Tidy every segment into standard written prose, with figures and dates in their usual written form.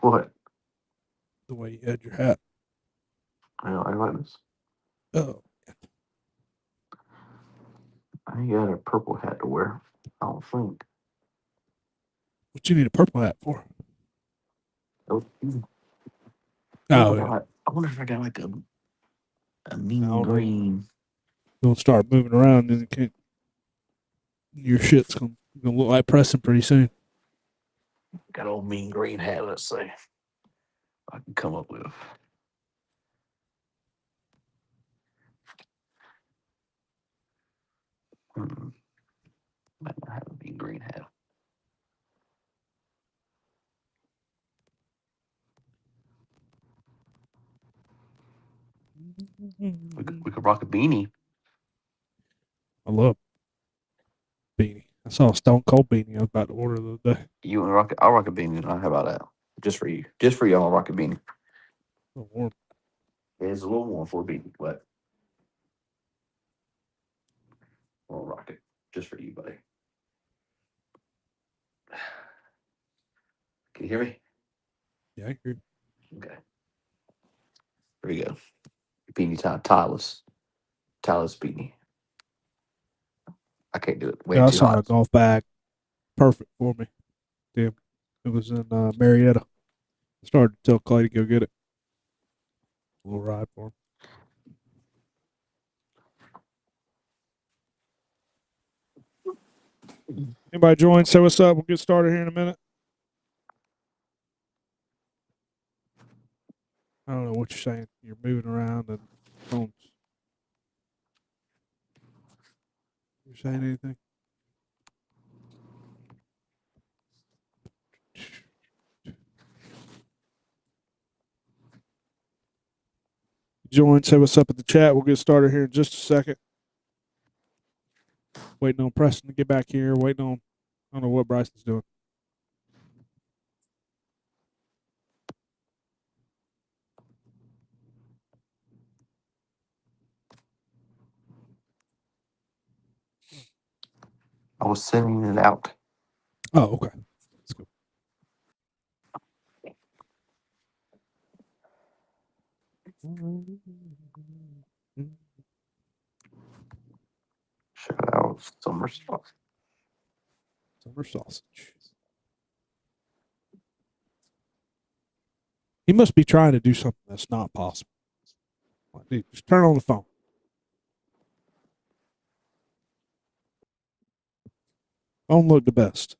What? The way you had your hat. I like this. Oh, I ain't got a purple hat to wear. I don't think. what you need a purple hat for? Oh, Oh, yeah. I wonder if I got like a I mean don't know. green. You'll start moving around and your shit's gonna look like Preston pretty soon. Got old mean green hat. Let's see. I can come up with. Hmm. Might not have a mean green hat. We could rock a beanie. I love beanie. I saw a Stone Cold beanie I was about to order the other day. You want to rock it? I'll rock a beanie. How about that? Just for you. Just for you, I'll rock a beanie. Oh, warm. It's a little warm for a beanie, but I'll rock it just for you, buddy. Can you hear me? Yeah, I agree. Okay. There you go. Beanie time. Tyler's beanie. I can't do it. Way Yeah, I too saw a hot. golf bag. Perfect for me. Damn. It was in Marietta. I started to tell Clay to go get it. A little ride for him. Anybody join? Say what's up. We'll get started here in a minute. I don't know what you're saying. You're moving around and phones. You saying anything? Join. Say what's up in the chat. We'll get started here in just a second. Waiting on Preston to get back here. Waiting on. I don't know what Bryson's doing. I was sending it out. Oh, okay. Let's go. Shout out summer sauce. Summer sausage. He must be trying to do something that's not possible. Like, dude, just turn on the phone. Phone look the best.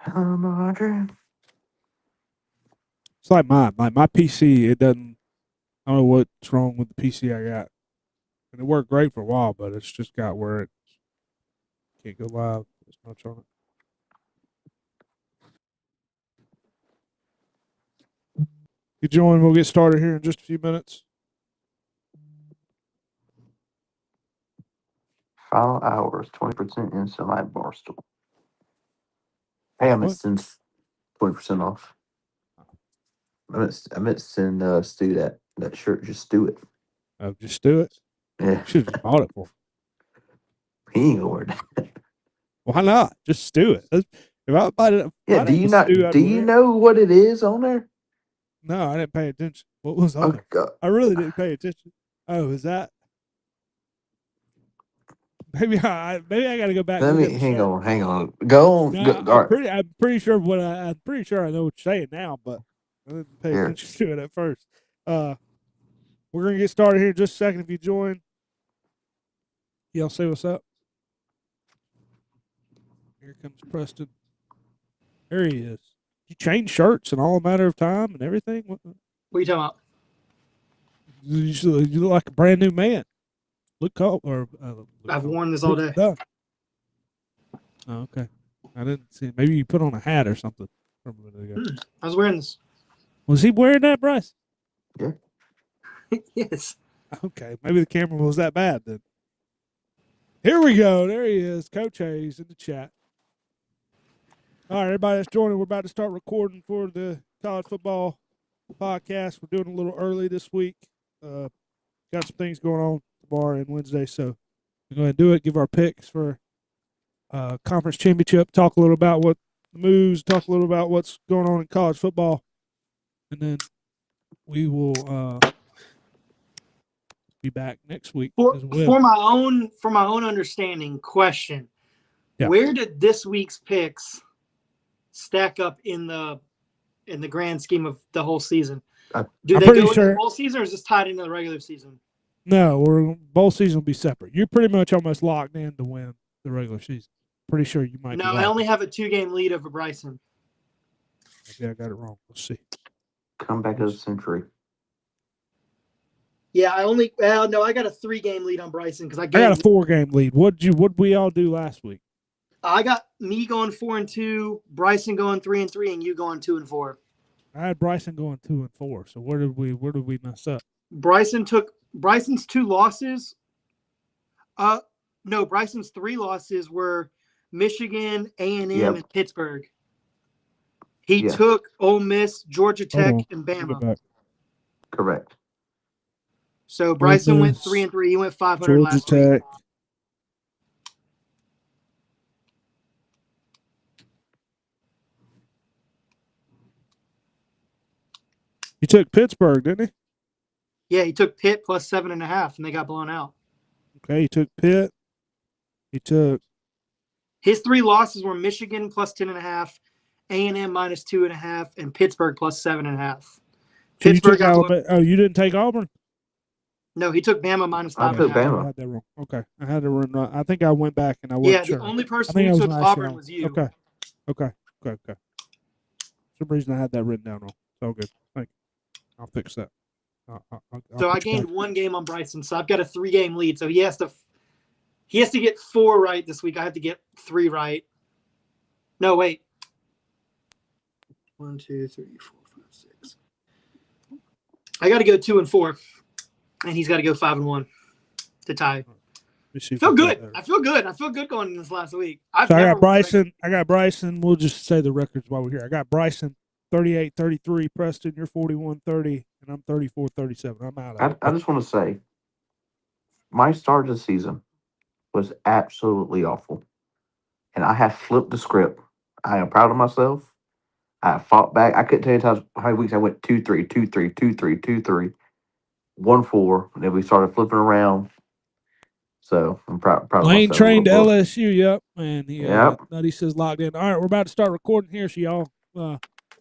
I'm a hundred. It's like mine. Like my PC, it doesn't. I don't know what's wrong with the PC I got. And it worked great for a while, but it's just got where it can't go live as much on it. You join, we'll get started here in just a few minutes. Final hours, 20% inside Barstool. Hey, I meant What? to send 20% off. I meant to send Stu that shirt. Just do it. Oh, just do it. Yeah, Should have just bought it for him. he ain't gonna wear that. Why not? Just do it. If I bought it, Yeah, my name was Stu, I'd do you wear it. know what it is on there? No, I didn't pay attention. What was on Oh, there? God. I really didn't pay attention. Oh, is that? Maybe I got to go back and Let look me at the shirt. hang on. Go on. No, Go, all right. I'm pretty sure I'm pretty sure I know what you're saying now, but I didn't pay Here. attention to it at first. We're gonna get started here in just a second. If you join, y'all say what's up. Here comes Preston. There he is. You change shirts in all a matter of time and everything. What are you talking about? You look like a brand new man. Look cold or I've worn this all day. Done. Oh, okay. I didn't see. Maybe you put on a hat or something from a minute ago. I was wearing this. Was he wearing that, Bryce? Yeah. Yes. Okay. Maybe the camera was that bad then. Here we go. There he is. Coach Hayes in the chat. All right, everybody that's joining, we're about to start recording for the college football podcast. We're doing a little early this week. Got some things going on tomorrow and Wednesday, so we're going to do it. Give our picks for conference championship. Talk a little about what the moves, talk a little about what's going on in college football, and then we will be back next week as well. For my own understanding, question: Yeah. Where did this week's picks stack up in the grand scheme of the whole season? Do I'm they pretty go into sure- the whole season, or is this tied into the regular season? No, bowl season will be separate. You're pretty much almost locked in to win the regular season. Pretty sure you might. No, be I only locked. have a 2-game lead over Bryson. Maybe I got it wrong. Let's see. Comeback of the century. Yeah, I got a 3-game lead on Bryson because I got a 4-game lead. What'd we all do last week? I got me going 4-2, Bryson going 3-3, and you going 2-4. I had Bryson going 2-4. So where did we mess up? Bryson's 2 losses. No, Bryson's 3 losses were Michigan, A&M, and Pittsburgh. He took Ole Miss, Georgia Tech, and Bama. Correct. So Bryson went 3-3. He went 500 Georgia last Tech. week. He took Pittsburgh, didn't he? Yeah, he took Pitt plus 7.5, and they got blown out. Okay, he took Pitt. He took his 3 losses were Michigan plus 10.5, A&M minus 2.5, and Pittsburgh plus 7.5. So Pittsburgh. You didn't take Auburn? No, he took Bama minus 5.5. I took Bama. I had that wrong. Okay, I had to run. I think I went back and I wasn't sure. The only person I think who I took was Auburn last was you. Okay. For some reason I had that written down wrong. It's all good. Thank you. I'll fix that. So I gained 1 game on Bryson, so I've got a 3-game lead. So he has to get 4 right this week. I have to get 3 right. No, wait. 1, 2, 3, 4, 5, 6. I got to go 2-4, and he's got to go 5-1 to tie. I feel good. I feel good going in this last week. I got Bryson. We'll just say the records while we're here. I got Bryson 38-33. Preston, you're 41-30, and I'm 34-37. I'm out of it. I just want to say, my start of the season was absolutely awful, and I have flipped the script. I am proud of myself. I fought back. I couldn't tell you how many weeks I went 2-3, 2-3, 2-3, 2-3, 1-4. And then we started flipping around. So I'm proud of myself. Lane trained to LSU. Yep, man. Yep. He says locked in. All right, we're about to start recording here, so y'all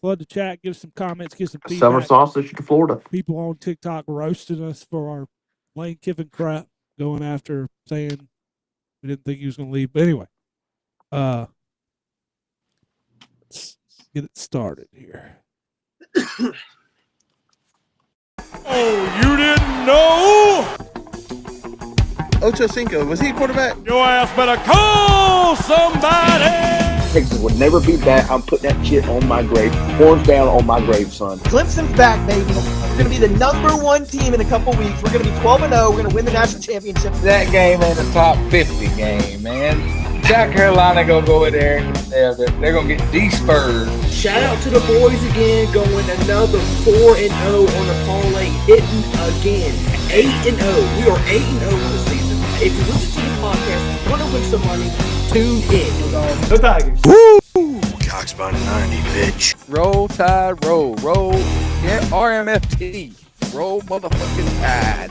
flood the chat, give some comments, give some feedback. Summer sausage to Florida. People on TikTok roasting us for our Lane Kiffin crap, going after saying we didn't think he was going to leave. But anyway, let's get it started here. Oh, you didn't know? Ocho Cinco, was he quarterback? Your ass better call somebody. Texas would never beat that. I'm putting that shit on my grave. Horns down on my grave, son. Clemson's back, baby. We're going to be the #1 team in a couple weeks. We're going to be 12-0. We're going to win the national championship. That game ain't a top 50 game, man. South Carolina gonna go in there. They're gonna get dispersed. Shout out to the boys again, going another 4-0 on the parlay, hitting again. 8-0. We are 8-0 for the season. If you listen to the podcast, you want to win some money, tune in. Go Tigers. Woo! Cox by 90, bitch. Roll Tide, roll. Yeah, RMFT. Roll motherfucking Tide.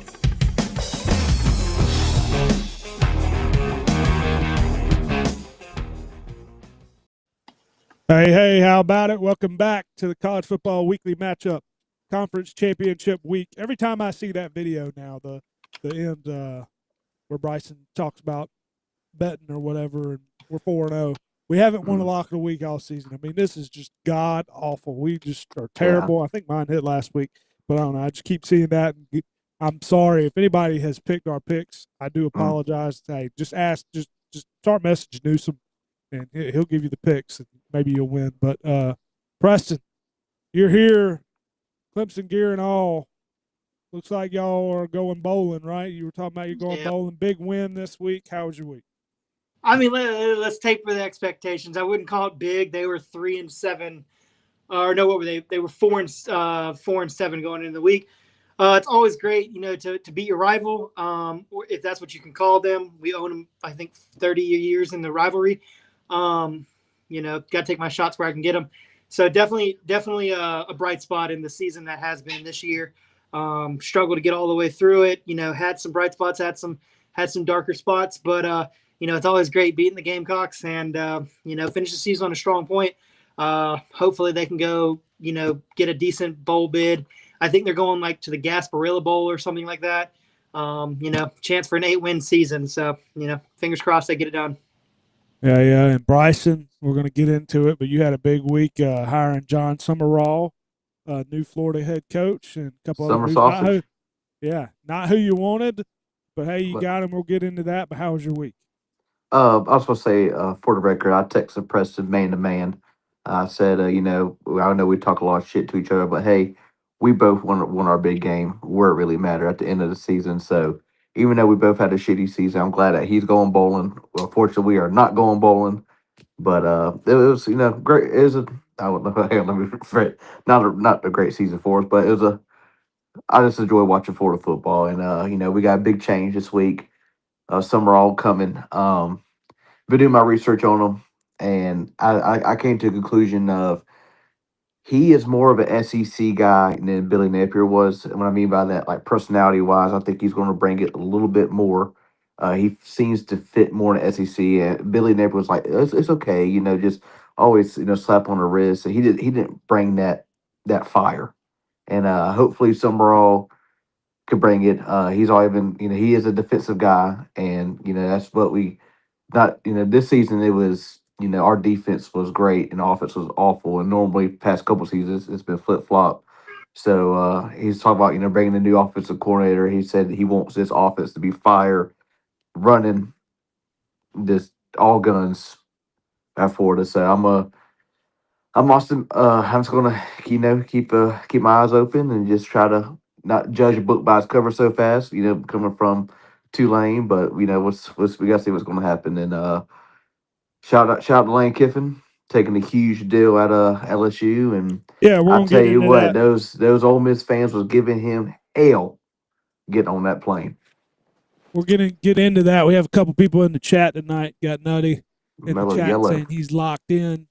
Hey, how about it? Welcome back to the College Football Weekly Matchup Conference Championship Week. Every time I see that video now, the end where Bryson talks about betting or whatever, and we're 4-0. We haven't won a lock of the week all season. I mean, this is just god awful. We just are terrible. Yeah. I think mine hit last week, but I don't know. I just keep seeing that. And I'm sorry if anybody has picked our picks. I do apologize. Hey, just start messaging Newsom, and he'll give you the picks, and maybe you'll win. But Preston, you're here, Clemson gear and all. Looks like y'all are going bowling, right? You were talking about you going bowling. Big win this week. How was your week? I mean, let's take for the expectations. I wouldn't call it big. They were 3-7, or no, what were they? They were 4-7 going into the week. It's always great, to beat your rival, or if that's what you can call them. We own them, I think, 30 years in the rivalry. got to take my shots where I can get them. So definitely a bright spot in the season that has been this year. Struggled to get all the way through it. Had some bright spots, had some darker spots, but it's always great beating the Gamecocks and finish the season on a strong point. Hopefully they can go, get a decent bowl bid. I think they're going like to the Gasparilla Bowl or something like that. Chance for an 8-win season. So, fingers crossed they get it done. Yeah, yeah. And Bryson, we're going to get into it, but you had a big week hiring John Summerall, new Florida head coach, and a couple other Summer news. sausage. Not who you wanted, but hey, you But, got him. We'll get into that. But how was your week? I was supposed to say, for the record, I texted Preston man to man. I said, I know we talk a lot of shit to each other, but hey, we both won our big game where it really mattered at the end of the season. So even though we both had a shitty season, I'm glad that he's going bowling. Well, fortunately, we are not going bowling, but it was great. It was I don't know. Hang on, let me rephrase. Not a great season for us, but it was a. I just enjoy watching Florida football, and we got a big change this week. Some are all coming. Been doing my research on him, and I came to the conclusion of he is more of an SEC guy than Billy Napier was. And what I mean by that, like personality wise, I think he's going to bring it a little bit more. He seems to fit more in the SEC. And Billy Napier was like, it's okay, just always slap on the wrist. And he didn't bring that fire. And hopefully Summerall could bring it. He's always been, he is a defensive guy, and that's what we not this season it was our defense was great and offense was awful, and normally past couple seasons it's been flip flop. So he's talking about bringing a new offensive coordinator. He said he wants this offense to be fire, running, just all guns at Florida. So I'm just gonna keep my eyes open and just try to not judge a book by its cover so fast. Coming from Tulane, but we gotta see what's gonna happen. And shout out to Lane Kiffin taking a huge deal out of LSU. And Yeah, we're I going to tell get you into what, that. those Ole Miss fans was giving him hell getting on that plane. We're going to get into that. We have a couple people in the chat tonight. Got Nutty in the Mellow chat yellow. saying he's locked in.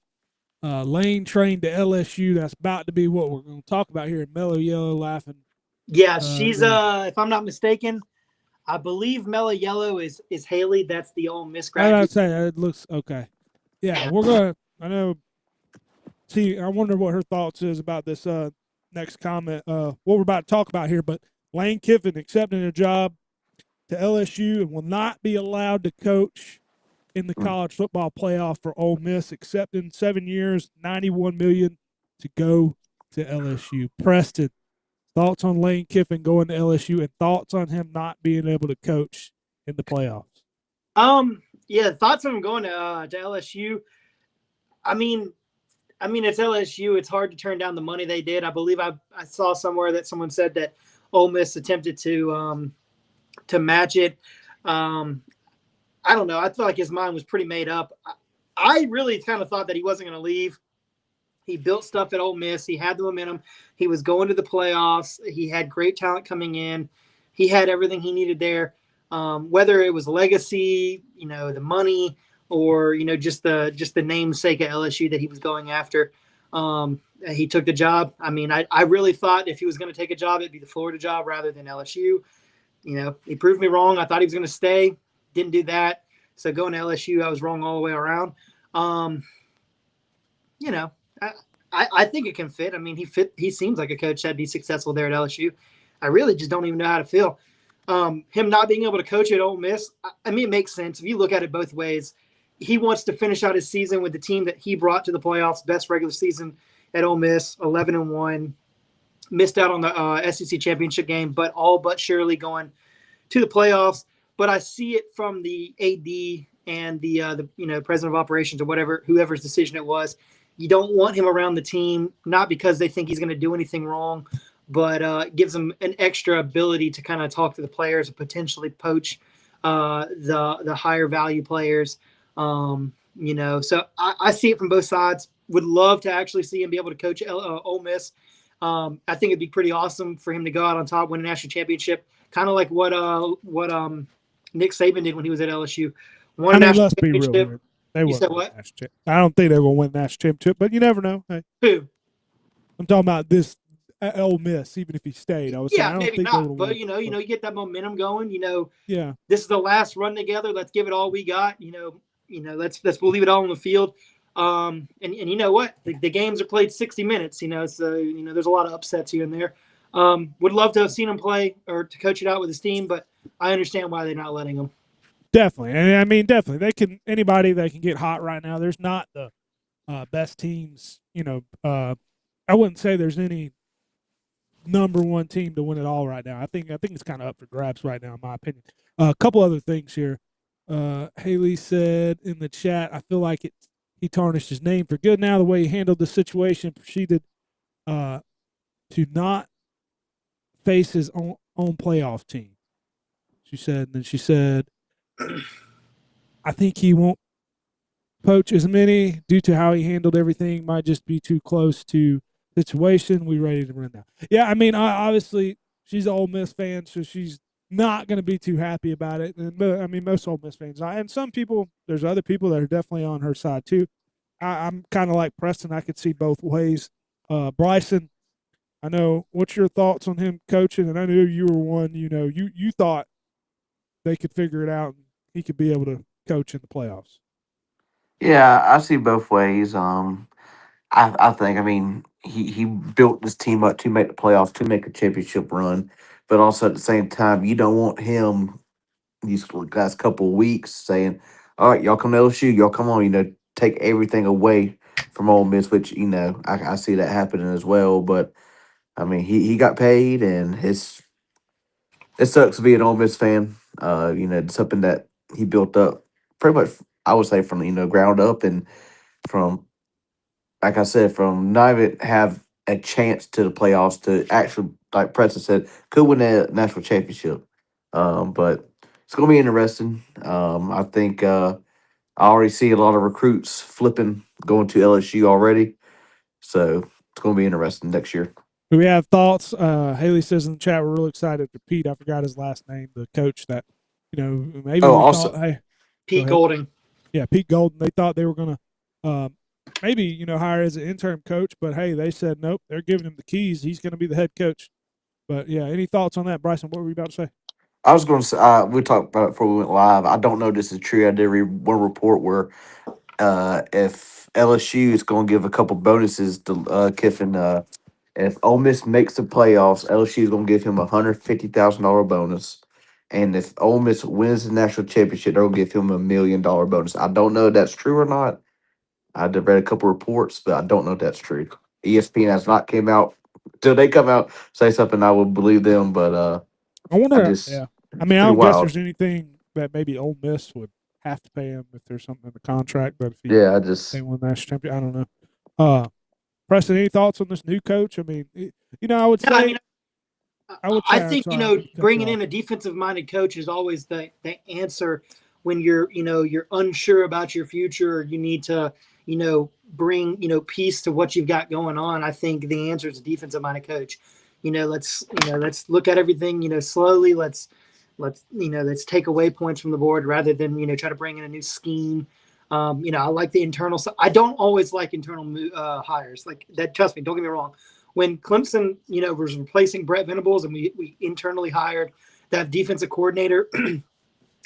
Lane trained to LSU. That's about to be what we're going to talk about here. Mellow Yellow laughing. Yeah, she's if I'm not mistaken, I believe Mellow Yellow is Haley. That's the Ole Miss I graduate. would say it looks okay. Yeah, we're going to, I know, see, I wonder what her thoughts is about this next comment, what we're about to talk about here. But Lane Kiffin accepting a job to LSU and will not be allowed to coach in the college football playoff for Ole Miss, except in 7 years, $91 million to go to LSU. Preston, thoughts on Lane Kiffin going to LSU and thoughts on him not being able to coach in the playoffs? Yeah, thoughts on him going to LSU. I mean, it's LSU. It's hard to turn down the money they did. I believe I saw somewhere that someone said that Ole Miss attempted to match it. I don't know. I feel like his mind was pretty made up. I really kind of thought that he wasn't going to leave. He built stuff at Ole Miss. He had the momentum. He was going to the playoffs. He had great talent coming in. He had everything he needed there. Whether it was legacy, the money, or just the namesake of LSU that he was going after. He took the job. I mean, I really thought if he was going to take a job, it'd be the Florida job rather than LSU. He proved me wrong. I thought he was going to stay. Didn't do that. So going to LSU, I was wrong all the way around. I think it can fit. I mean, he seems like a coach that'd be successful there at LSU. I really just don't even know how to feel. Him not being able to coach at Ole Miss, I mean, it makes sense. If you look at it both ways, he wants to finish out his season with the team that he brought to the playoffs, best regular season at Ole Miss, 11-1. Missed out on the SEC championship game, but all but surely going to the playoffs. But I see it from the AD and the president of operations or whoever's decision it was. You don't want him around the team, not because they think he's going to do anything wrong, but gives them an extra ability to kind of talk to the players and potentially poach the higher value players. So I see it from both sides. Would love to actually see him be able to coach Ole Miss. I think it'd be pretty awesome for him to go out on top, win a national championship, kind of like what Nick Saban did when he was at LSU. Won a national Let's be real championship. here. They You won't said win what? national champ. I don't think they're going to win national championship, but you never know. Hey, Who? I'm talking about this Ole Miss. Even if he stayed, I was saying Yeah, I don't maybe think they would not. have But won. you get that momentum going. Yeah, This is the last run together. Let's give it all we got. Let's leave it all on the field. And you know what? The games are played 60 minutes. So there's a lot of upsets here and there. Would love to have seen him play or to coach it out with his team, but I understand why they're not letting him. definitely. And I mean, definitely, they can. Anybody that can get hot right now. There's not the best teams. I wouldn't say there's any number one team to win it all right now. I think it's kind of up for grabs right now, in my opinion. A couple other things here. Haley said in the chat, I feel like he tarnished his name for good now. The way he handled the situation, proceeded to not face his own playoff team. She said, and then she said, I think he won't poach as many due to how he handled everything. Might just be too close to situation. We ready to run now? Yeah, I mean, obviously she's an Ole Miss fan, so she's not going to be too happy about it. And I mean, most Ole Miss fans, and some people, there's other people that are definitely on her side too. I'm kind of like Preston. I could see both ways. Bryson, I know. What's your thoughts on him coaching? And I knew you were one. You thought they could figure it out and he could be able to coach in the playoffs. Yeah, I see both ways. I think, I mean, he built this team up to make the playoffs, to make a championship run, but also at the same time, you don't want him these last couple of weeks saying, "All right, y'all come to LSU, y'all come on," take everything away from Ole Miss, which I see that happening as well. But I mean, he got paid, and it sucks to be an Ole Miss fan. It's something that he built up pretty much, I would say, from ground up, and from, like I said, from not even have a chance to the playoffs to actually, like Preston said, could win a national championship. But it's gonna be interesting. I think I already see a lot of recruits flipping, going to LSU already. So it's gonna be interesting next year. Do we have thoughts? Haley says in the chat, we're really excited for Pete. I forgot his last name, the coach that, maybe Oh, we also, thought, hey, Pete Golding. Yeah, Pete Golden. They thought they were going to maybe, hire as an interim coach, but hey, they said nope, they're giving him the keys. He's going to be the head coach. But yeah, any thoughts on that, Bryson? What were you about to say? I was going to say, we talked about it before we went live. I don't know if this is true. I did read one report where if LSU is going to give a couple bonuses to Kiffin. If Ole Miss makes the playoffs, LSU is going to give him $150,000 bonus. And if Ole Miss wins the national championship, they'll give him $1 million bonus. I don't know if that's true or not. I did read a couple reports, but I don't know if that's true. ESPN has not came out. Till they come out, say something, I will believe them. But I wonder. yeah, I mean, I pretty don't guess wild. there's anything that maybe Ole Miss would have to pay him if there's something in the contract. But if they win the national champion, I don't know. Preston, any thoughts on this new coach? I mean, I would say. I mean, I think sorry, bringing in a defensive-minded coach is always the answer when you're unsure about your future. Or you need to bring peace to what you've got going on. I think the answer is a defensive-minded coach. Let's look at everything slowly. Let's take away points from the board rather than try to bring in a new scheme. I like the internal stuff. I don't always like internal hires like that. Trust me, don't get me wrong. When Clemson, was replacing Brett Venables and we internally hired that defensive coordinator,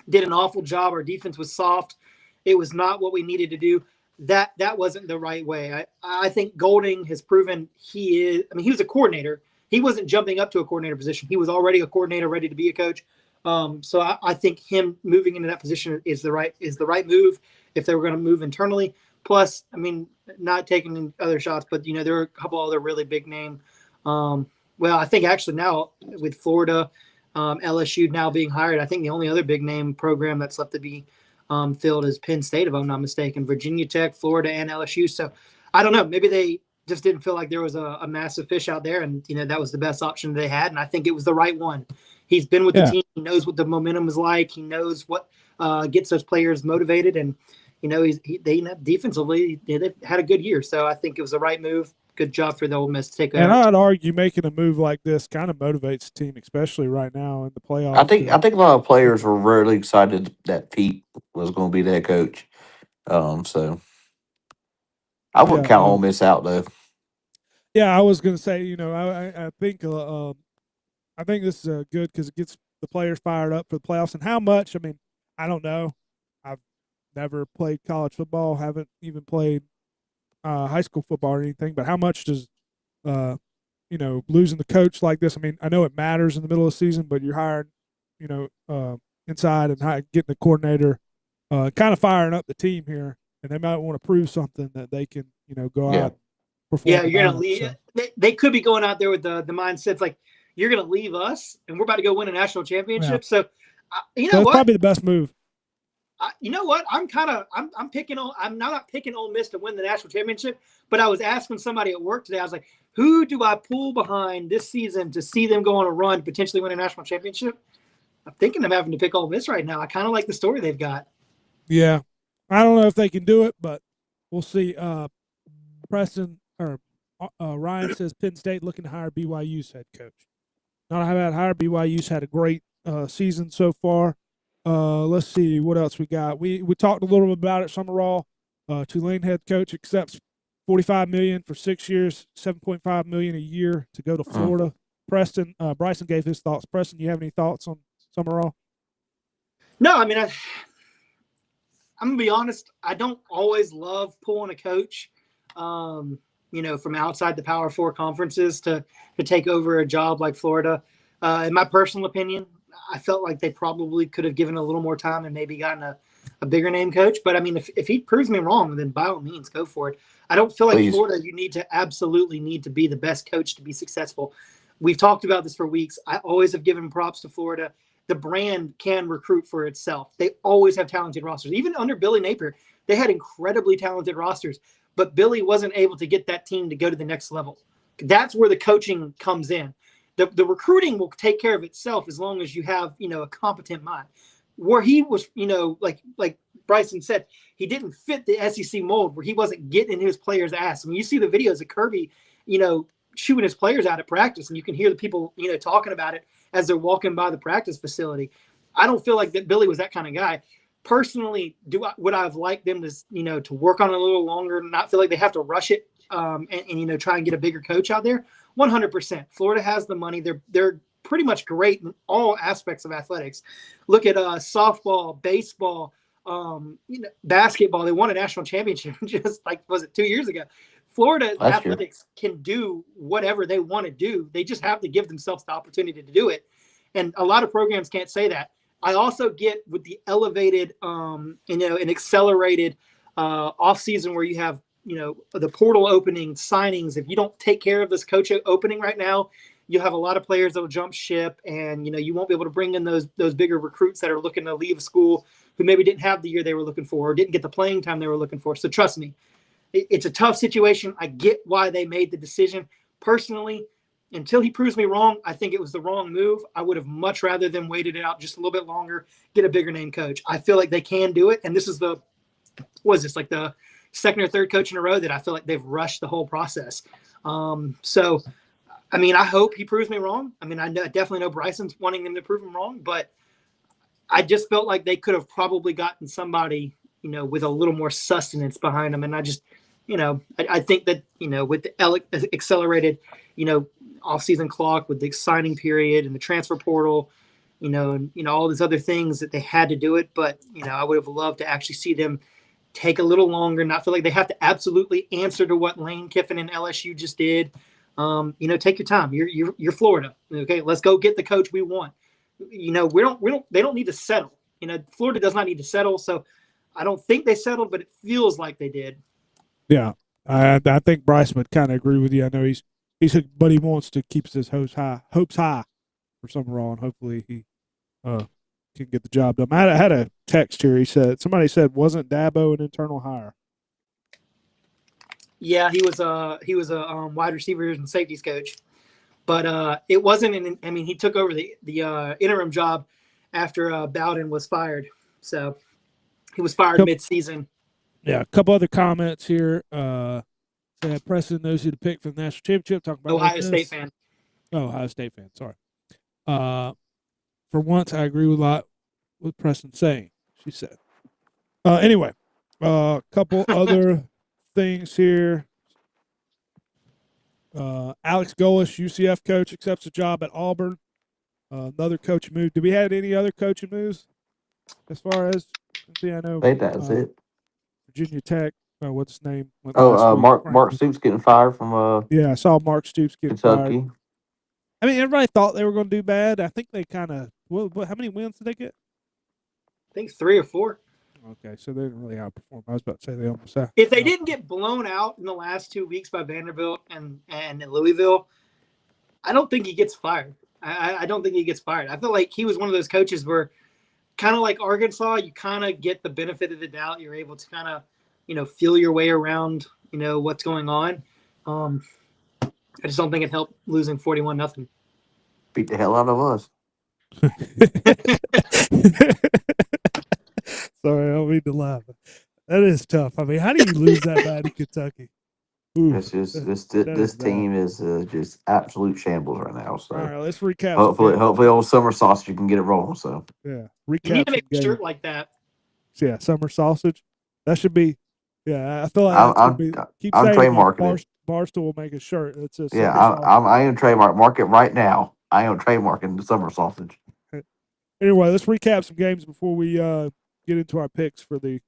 did an awful job. Our defense was soft. It was not what we needed to do. That wasn't the right way. I think Golding has proven he is. I mean, he was a coordinator. He wasn't jumping up to a coordinator position. He was already a coordinator, ready to be a coach. So I think him moving into that position is the right move if they were going to move internally. Plus, I mean, not taking other shots, but there are a couple other really big name. Well, I think actually now with Florida, LSU now being hired, I think the only other big name program that's left to be filled is Penn State, if I'm not mistaken. Virginia Tech, Florida, and LSU. So I don't know. Maybe they just didn't feel like there was a massive fish out there, and that was the best option they had. And I think it was the right one. He's been with the team. He knows what the momentum is like. He knows what gets those players motivated, and they defensively they've had a good year. So I think it was the right move. Good job for the Ole Miss to take. And I'd argue making a move like this kind of motivates the team, especially right now in the playoffs. I think a lot of players were really excited that Pete was going to be the head coach. So I wouldn't count Ole Miss out though. Yeah, I was going to say, I think this is good because it gets the players fired up for the playoffs. And how much? I mean, I don't know. I've never played college football, haven't even played high school football or anything. But how much does losing the coach like this? I mean, I know it matters in the middle of the season, but you're hiring, inside and getting the coordinator, kind of firing up the team here, and they might want to prove something that they can, go out. Yeah, you're gonna leave. So. They could be going out there with the mindsets like you're gonna leave us, and we're about to go win a national championship. Yeah. So, so what? Probably the best move. You know what? I'm picking on. I'm not picking Ole Miss to win the national championship, but I was asking somebody at work today. I was like, who do I pull behind this season to see them go on a run, potentially win a national championship? I'm thinking of having to pick Ole Miss right now. I kind of like the story they've got. Yeah, I don't know if they can do it, but we'll see. Preston. Ryan says Penn State looking to hire BYU's head coach. Not about hire BYU's had a great season so far. Let's see what else we got. We talked a little bit about it. Summerall, Tulane head coach accepts $45 million for 6 years, $7.5 million a year to go to Florida. Preston, Bryson gave his thoughts. Preston, you have any thoughts on Summerall? No, I mean I'm gonna be honest. I don't always love pulling a coach. From outside the Power Four conferences to take over a job like Florida. In my personal opinion, I felt like they probably could have given a little more time and maybe gotten a bigger name coach. But I mean, if he proves me wrong, then by all means, go for it. I don't feel like Florida, you absolutely need to be the best coach to be successful. We've talked about this for weeks. I always have given props to Florida. The brand can recruit for itself. They always have talented rosters. Even under Billy Napier, they had incredibly talented rosters. But Billy wasn't able to get that team to go to the next level. That's where the coaching comes in. The recruiting will take care of itself as long as you have, a competent mind. Where he was, like Bryson said, he didn't fit the SEC mold where he wasn't getting his players' ass. I mean, you see the videos of Kirby, shooting his players out at practice, and you can hear the people, talking about it as they're walking by the practice facility. I don't feel like that Billy was that kind of guy. Personally, would I have liked them to, to work on it a little longer, not feel like they have to rush it, and try and get a bigger coach out there? 100%. Florida has the money. They're pretty much great in all aspects of athletics. Look at softball, baseball, basketball. They won a national championship just was it 2 years ago? Florida athletics can do whatever they want to do. They just have to give themselves the opportunity to do it. And a lot of programs can't say that. I also get with the elevated, an accelerated offseason where you have, the portal opening, signings. If you don't take care of this coach opening right now, you'll have a lot of players that will jump ship, and, you won't be able to bring in those bigger recruits that are looking to leave school who maybe didn't have the year they were looking for or didn't get the playing time they were looking for. So trust me, it's a tough situation. I get why they made the decision. Personally, until he proves me wrong, I think it was the wrong move. I would have much rather them waited it out just a little bit longer, get a bigger name coach. I feel like they can do it. And this is the second or third coach in a row that I feel like they've rushed the whole process. So, I mean, I hope he proves me wrong. I mean, I definitely know Bryson's wanting them to prove him wrong, but I just felt like they could have probably gotten somebody, with a little more sustenance behind them. And I just, I think that, with the accelerated, off-season clock, with the signing period and the transfer portal, and all these other things that they had to do it. But, I would have loved to actually see them take a little longer, not feel like they have to absolutely answer to what Lane Kiffin and LSU just did. Take your time. You're Florida. Okay, let's go get the coach we want. They don't need to settle. Florida does not need to settle. So I don't think they settled, but it feels like they did. Yeah. I think Bryce would kind of agree with you. I know he's but he wants to keep his hopes high for Summerall, and hopefully he can get the job done. I had a text here. Somebody said, wasn't Dabo an internal hire? Yeah, he was a wide receivers and safeties coach, but it wasn't. He took over the interim job after Bowden was fired, so he was fired mid-season. Yeah, a couple other comments here. Preston knows who to pick for the national championship. Talk about Ohio State fan. Oh, Ohio State fan. Sorry. For once, I agree with a lot with Preston saying. She said. Anyway, A couple other things here. Alex Golesh, UCF coach, accepts a job at Auburn. Another coach move. Did we have any other coaching moves as far as? See, I know I think that's it. Virginia Tech. What's his name? Went Oh, last week. Mark Stoops getting fired from Yeah, I saw Mark Stoops get fired. Kentucky. I mean, everybody thought they were going to do bad. I think they kind of. How many wins did they get? I think 3 or 4. Okay, so they didn't really outperform. I was about to say they almost out. If they didn't get blown out in the last 2 weeks by Vanderbilt and Louisville, I don't think he gets fired. I don't think he gets fired. I feel like he was one of those coaches where, kind of like Arkansas, you kind of get the benefit of the doubt. You're able to kind of, feel your way around, what's going on. I just don't think it helped losing 41-0. Beat the hell out of us. Sorry, I don't mean to laugh. That is tough. I mean, how do you lose that bad in Kentucky? Ooh, It's just this team is just absolute shambles right now. So all right, let's recap. hopefully old Summer Sausage can get it rolling. So yeah, recap. You need to make a shirt like that. Yeah, Summer Sausage. That should be. Yeah, I feel like that should be. Keep I'm saying trademarking it. Barstool will make a shirt that says. Yeah, Summer I am mark it right now. I am trademarking the Summer Sausage. Anyway, let's recap some games before we get into our picks for the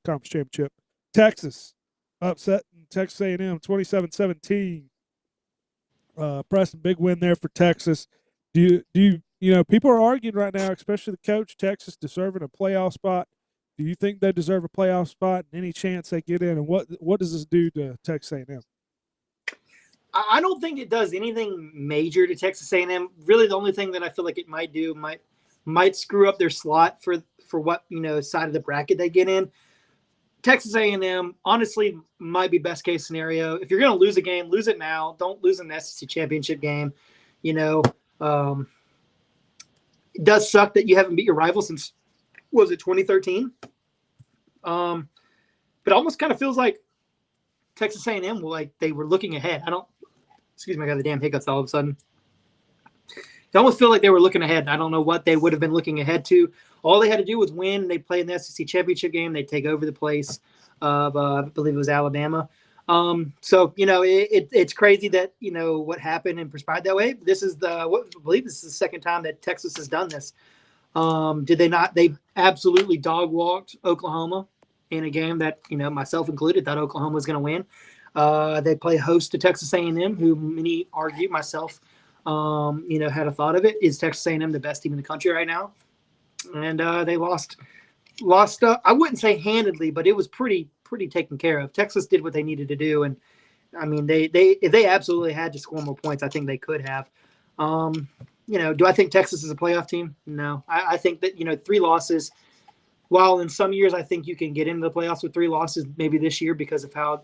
conference championship. Texas upset Texas A&M 27-17. Preston, big win there for Texas. Do you people are arguing right now, especially the coach, Texas deserving a playoff spot. Do you think they deserve a playoff spot and any chance they get in? And what does this do to Texas A&M? I don't think it does anything major to Texas A&M. Really, the only thing that I feel like it might do might screw up their slot for what side of the bracket they get in. Texas A&M honestly might be best case scenario. If you're going to lose a game, lose it now. Don't lose in the SEC championship game. It does suck that you haven't beat your rival since, was it 2013? But it almost kind of feels like Texas A&M they were looking ahead. Excuse me, I got the damn hiccups all of a sudden. It almost feel like they were looking ahead. I don't know what they would have been looking ahead to. All they had to do was win. They played in the SEC championship game. They take over the place of, I believe it was Alabama. So it's crazy that what happened and transpired that way. This is I believe this is the second time that Texas has done this. Did they not? They absolutely dog walked Oklahoma in a game that myself included thought Oklahoma was going to win. They play host to Texas A&M, who many argue, myself, had a thought of it. Is Texas A&M the best team in the country right now? And they lost. I wouldn't say handedly, but it was pretty taken care of. Texas did what they needed to do, and I mean, if they absolutely had to score more points, I think they could have. Do I think Texas is a playoff team? No, I think that 3 losses. While in some years I think you can get into the playoffs with 3 losses, maybe this year because of how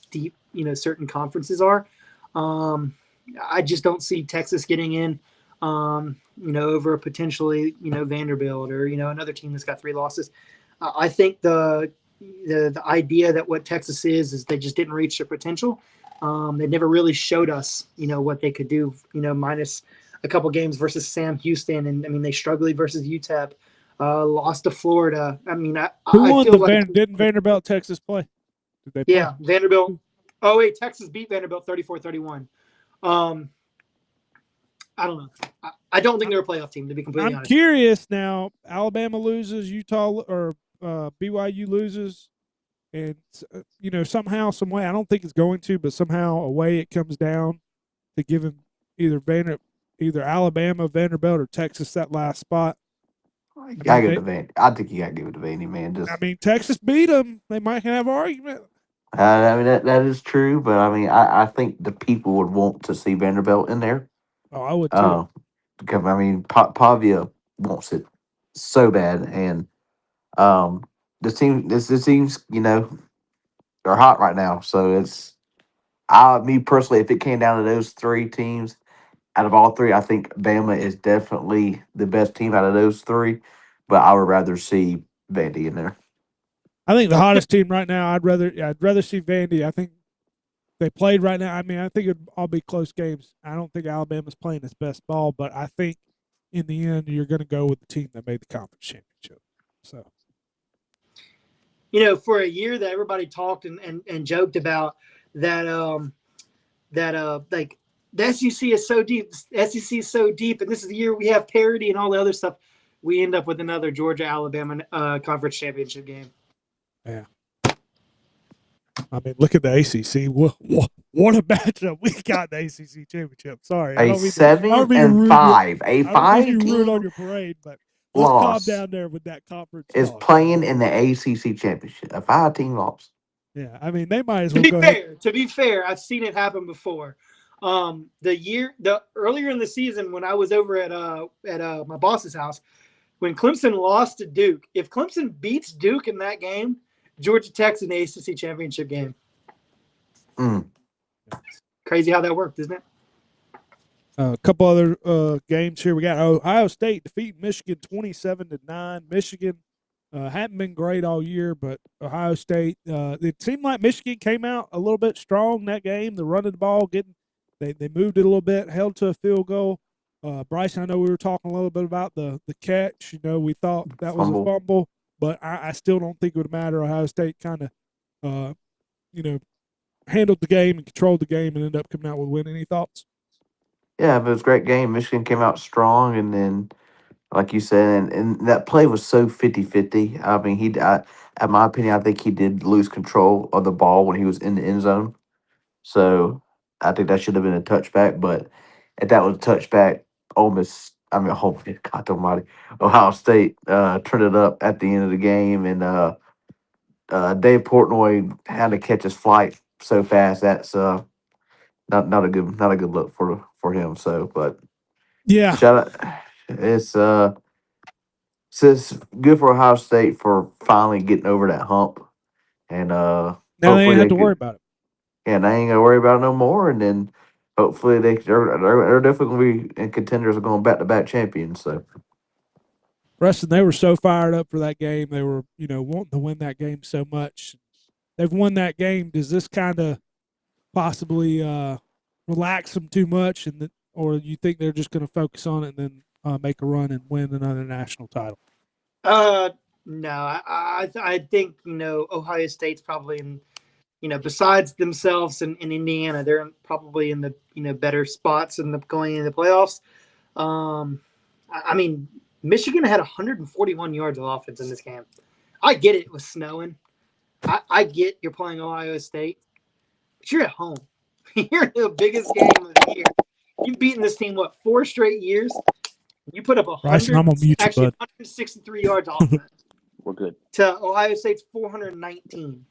deep certain conferences are. I just don't see Texas getting in, over a potentially Vanderbilt or another team that's got 3 losses. I think the idea that what Texas is they just didn't reach their potential. They never really showed us what they could do. Minus a couple games versus Sam Houston, and I mean they struggled versus UTEP. Lost to Florida. I mean, Who won the didn't Vanderbilt Texas play? Did they play? Yeah, Vanderbilt. Oh wait, Texas beat Vanderbilt 34-31. I don't know. I don't think they're a playoff team, to be completely honest. I'm curious now. Alabama loses, Utah or BYU loses, and somehow, some way, I don't think it's going to, but somehow a way it comes down to giving either Alabama, Vanderbilt, or Texas that last spot. I think you got to give it to Vandy, man. I mean, Texas beat them. They might have an argument. I mean that is true, but I mean I think the people would want to see Vanderbilt in there. Oh, I would too. Because I mean Pavia wants it so bad, and this team's they're hot right now. So it's me personally, if it came down to those 3 teams, out of all 3, I think Bama is definitely the best team out of those 3, but I would rather see Vandy in there. I think the hottest team right now. I'd rather see Vandy. I think they played right now. I mean, I think it'd all be close games. I don't think Alabama's playing its best ball, but I think in the end you're going to go with the team that made the conference championship. So, for a year that everybody talked and joked about that like the SEC is so deep, SEC is so deep, and this is the year we have parity and all the other stuff. We end up with another Georgia Alabama conference championship game. Yeah. I mean, look at the ACC. What a matchup we got in the ACC championship. Sorry, I A don't mean to 7 ruin and 5, a I don't mean you 5 ruin on team your parade, but let's calm loss down there with that conference is talk. playing in the ACC championship. A 5-team loss. Yeah, I mean they might as To well be go ahead. fair, I've seen it happen before. The earlier in the season when I was over at my boss's house, when Clemson lost to Duke, if Clemson beats Duke in that game, Georgia Tech's in the ACC championship game. Mm. Crazy how that worked, isn't it? A couple other games here. We got Ohio State defeating Michigan 27-9. Michigan hadn't been great all year, but Ohio State. It seemed like Michigan came out a little bit strong that game. The running the ball, they moved it a little bit, held to a field goal. Bryce, I know we were talking a little bit about the catch. We thought that was a fumble, but I still don't think it would matter. Ohio State kind of, handled the game and controlled the game and ended up coming out with a win. Any thoughts? Yeah, it was a great game. Michigan came out strong, and then, like you said, and that play was so 50-50. I mean, in my opinion, I think he did lose control of the ball when he was in the end zone. So I think that should have been a touchback. But if that was a touchback, God almighty, Ohio State turned it up at the end of the game, and Dave Portnoy had to catch his flight so fast. That's not a good look for him. So, but Yeah. shout out, it's good for Ohio State for finally getting over that hump, and Now they hopefully ain't have they to worry could. about it. Yeah, they ain't gotta worry about it no more, and then hopefully they're definitely gonna be in contenders of going back to back champions. So. Preston, they were so fired up for that game. They were, wanting to win that game so much. They've won that game. Does this kind of possibly relax them too much, or you think they're just going to focus on it and then make a run and win another national title? No, I think Ohio State's probably in besides themselves and in Indiana, they're probably in the better spots in the going into the playoffs. I mean, Michigan had 141 yards of offense in this game. I get it was snowing. I get you're playing Ohio State, but you're at home. You're in the biggest game of the year. You've beaten this team 4 straight years. You put up 163 yards offense. We're good. To Ohio State's 419.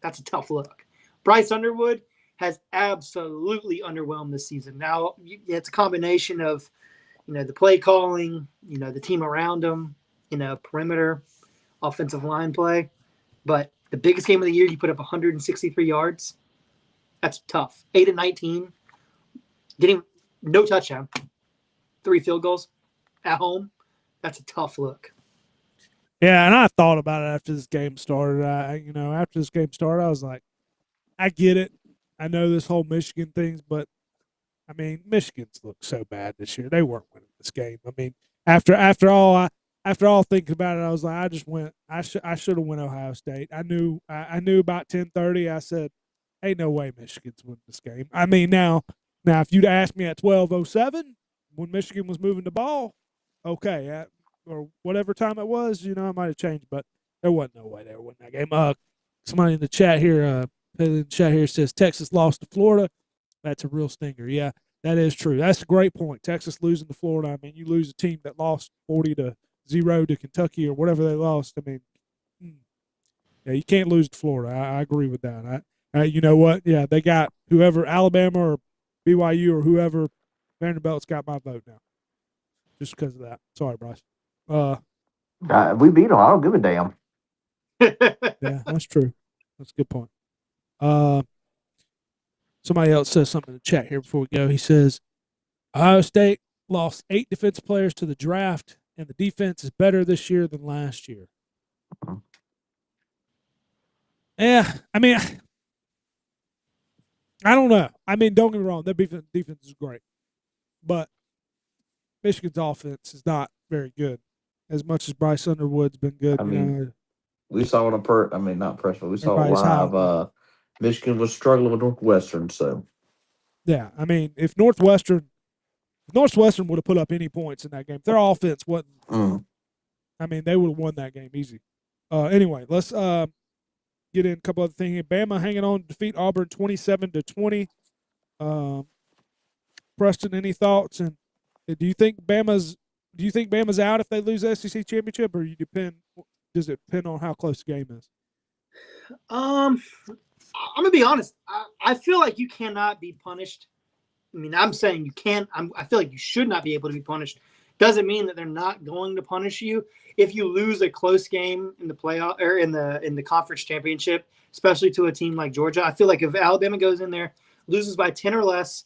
That's a tough look. Bryce Underwood has absolutely underwhelmed this season. Now it's a combination of the play calling, the team around him, perimeter, offensive line play. But the biggest game of the year, you put up 163 yards. That's tough. 8-19. Getting no touchdown. 3 field goals at home. That's a tough look. Yeah, and I thought about it after this game started. After this game started, I was like, I get it. I know this whole Michigan things, but I mean, Michigan's looked so bad this year. They weren't winning this game. I mean, after all thinking about it, I was like, I should have went Ohio State. I knew about 10:30. I said, ain't no way Michigan's winning this game. I mean, now if you'd asked me at 12:07 when Michigan was moving the ball, okay, or whatever time it was, I might have changed, but there wasn't no way they were winning that game. Somebody in the chat here, says Texas lost to Florida. That's a real stinger. Yeah, that is true. That's a great point. Texas losing to Florida. I mean, you lose a team that lost 40-0 to Kentucky or whatever they lost. I mean, yeah, you can't lose to Florida. I agree with that. You know what? Yeah, they got whoever, Alabama or BYU or whoever, Vanderbilt's got my vote now, just because of that. Sorry, Bryce. We beat them. I don't give a damn. Yeah, that's true. That's a good point. Somebody else says something in the chat here before we go. He says, Ohio State lost 8 defensive players to the draft, and the defense is better this year than last year. Yeah, I mean, I don't know. I mean, don't get me wrong. Their defense is great. But Michigan's offense is not very good. As much as Bryce Underwood's been good. I mean, We saw not personal. We saw it Everybody's high. live. Michigan was struggling with Northwestern, so Yeah, I mean, if Northwestern would have put up any points in that game, if their offense wasn't. I mean, they would have won that game easy. Anyway, let's get in a couple other things here. Bama hanging on to defeat Auburn 27-20. Preston, any thoughts? And do you think Bama's out if they lose the SEC championship, or does it depend on how close the game is? I'm gonna be honest. I feel like you cannot be punished. I mean, I'm saying you can't. I feel like you should not be able to be punished. Doesn't mean that they're not going to punish you if you lose a close game in the playoff or in the conference championship, especially to a team like Georgia. I feel like if Alabama goes in there, loses by 10 or less,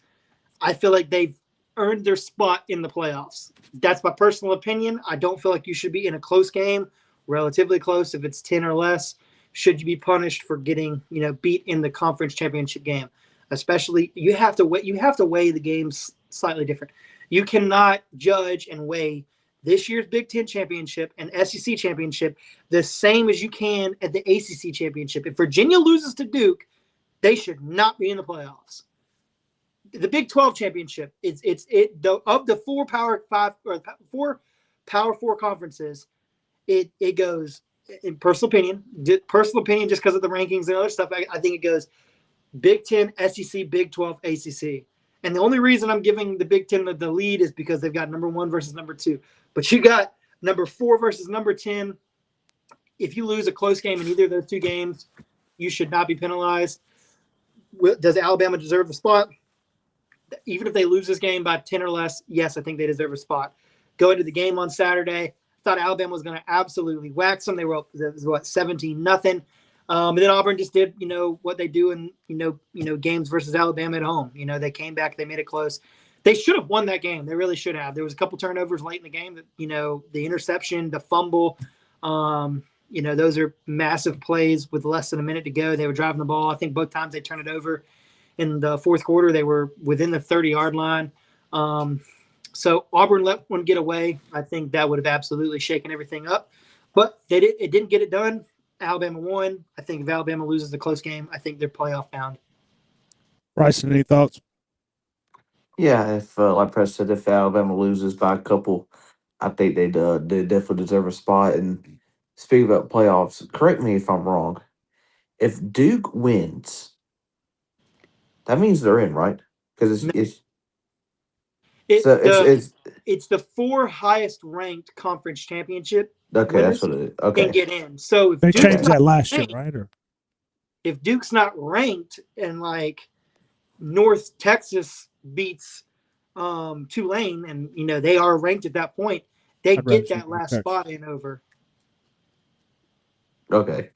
I feel like they've earned their spot in the playoffs. That's my personal opinion. I don't feel like you should be in a close game, relatively close. If it's 10 or less, should you be punished for getting, beat in the conference championship game? Especially, you have to weigh the games slightly different. You cannot judge and weigh this year's Big Ten championship and SEC championship the same as you can at the ACC championship. If Virginia loses to Duke, they should not be in the playoffs. The Big 12 championship of the four Power Four conferences, it goes, in personal opinion, just because of the rankings and other stuff. I think it goes Big 10, SEC, Big 12, ACC. And the only reason I'm giving the Big 10 the lead is because they've got number 1 versus number 2. But you got number 4 versus number 10. If you lose a close game in either of those two games, you should not be penalized. Does Alabama deserve the spot? Even if they lose this game by 10 or less, yes, I think they deserve a spot. Go into the game on Saturday. I thought Alabama was going to absolutely wax them. They were up, 17-0. And then Auburn just did, what they do in, games versus Alabama at home. They came back, they made it close. They should have won that game. They really should have. There was a couple turnovers late in the game that, the interception, the fumble, those are massive plays with less than a minute to go. They were driving the ball. I think both times they turned it over. In the fourth quarter, they were within the 30-yard line. So Auburn let one get away. I think that would have absolutely shaken everything up. But it didn't get it done. Alabama won. I think if Alabama loses the close game, I think they're playoff bound. Bryson, any thoughts? Yeah, if like Press said, if Alabama loses by a couple, I think they definitely deserve a spot. And speaking about playoffs, correct me if I'm wrong. If Duke wins, that means they're in, right? Because it's the 4 highest ranked conference championship okay. winners That's what it is. Okay, can get in. So if They Duke's changed not that last year, ranked, right? Or if Duke's not ranked and like North Texas beats Tulane and they are ranked at that point, they get that last spot in over. Okay.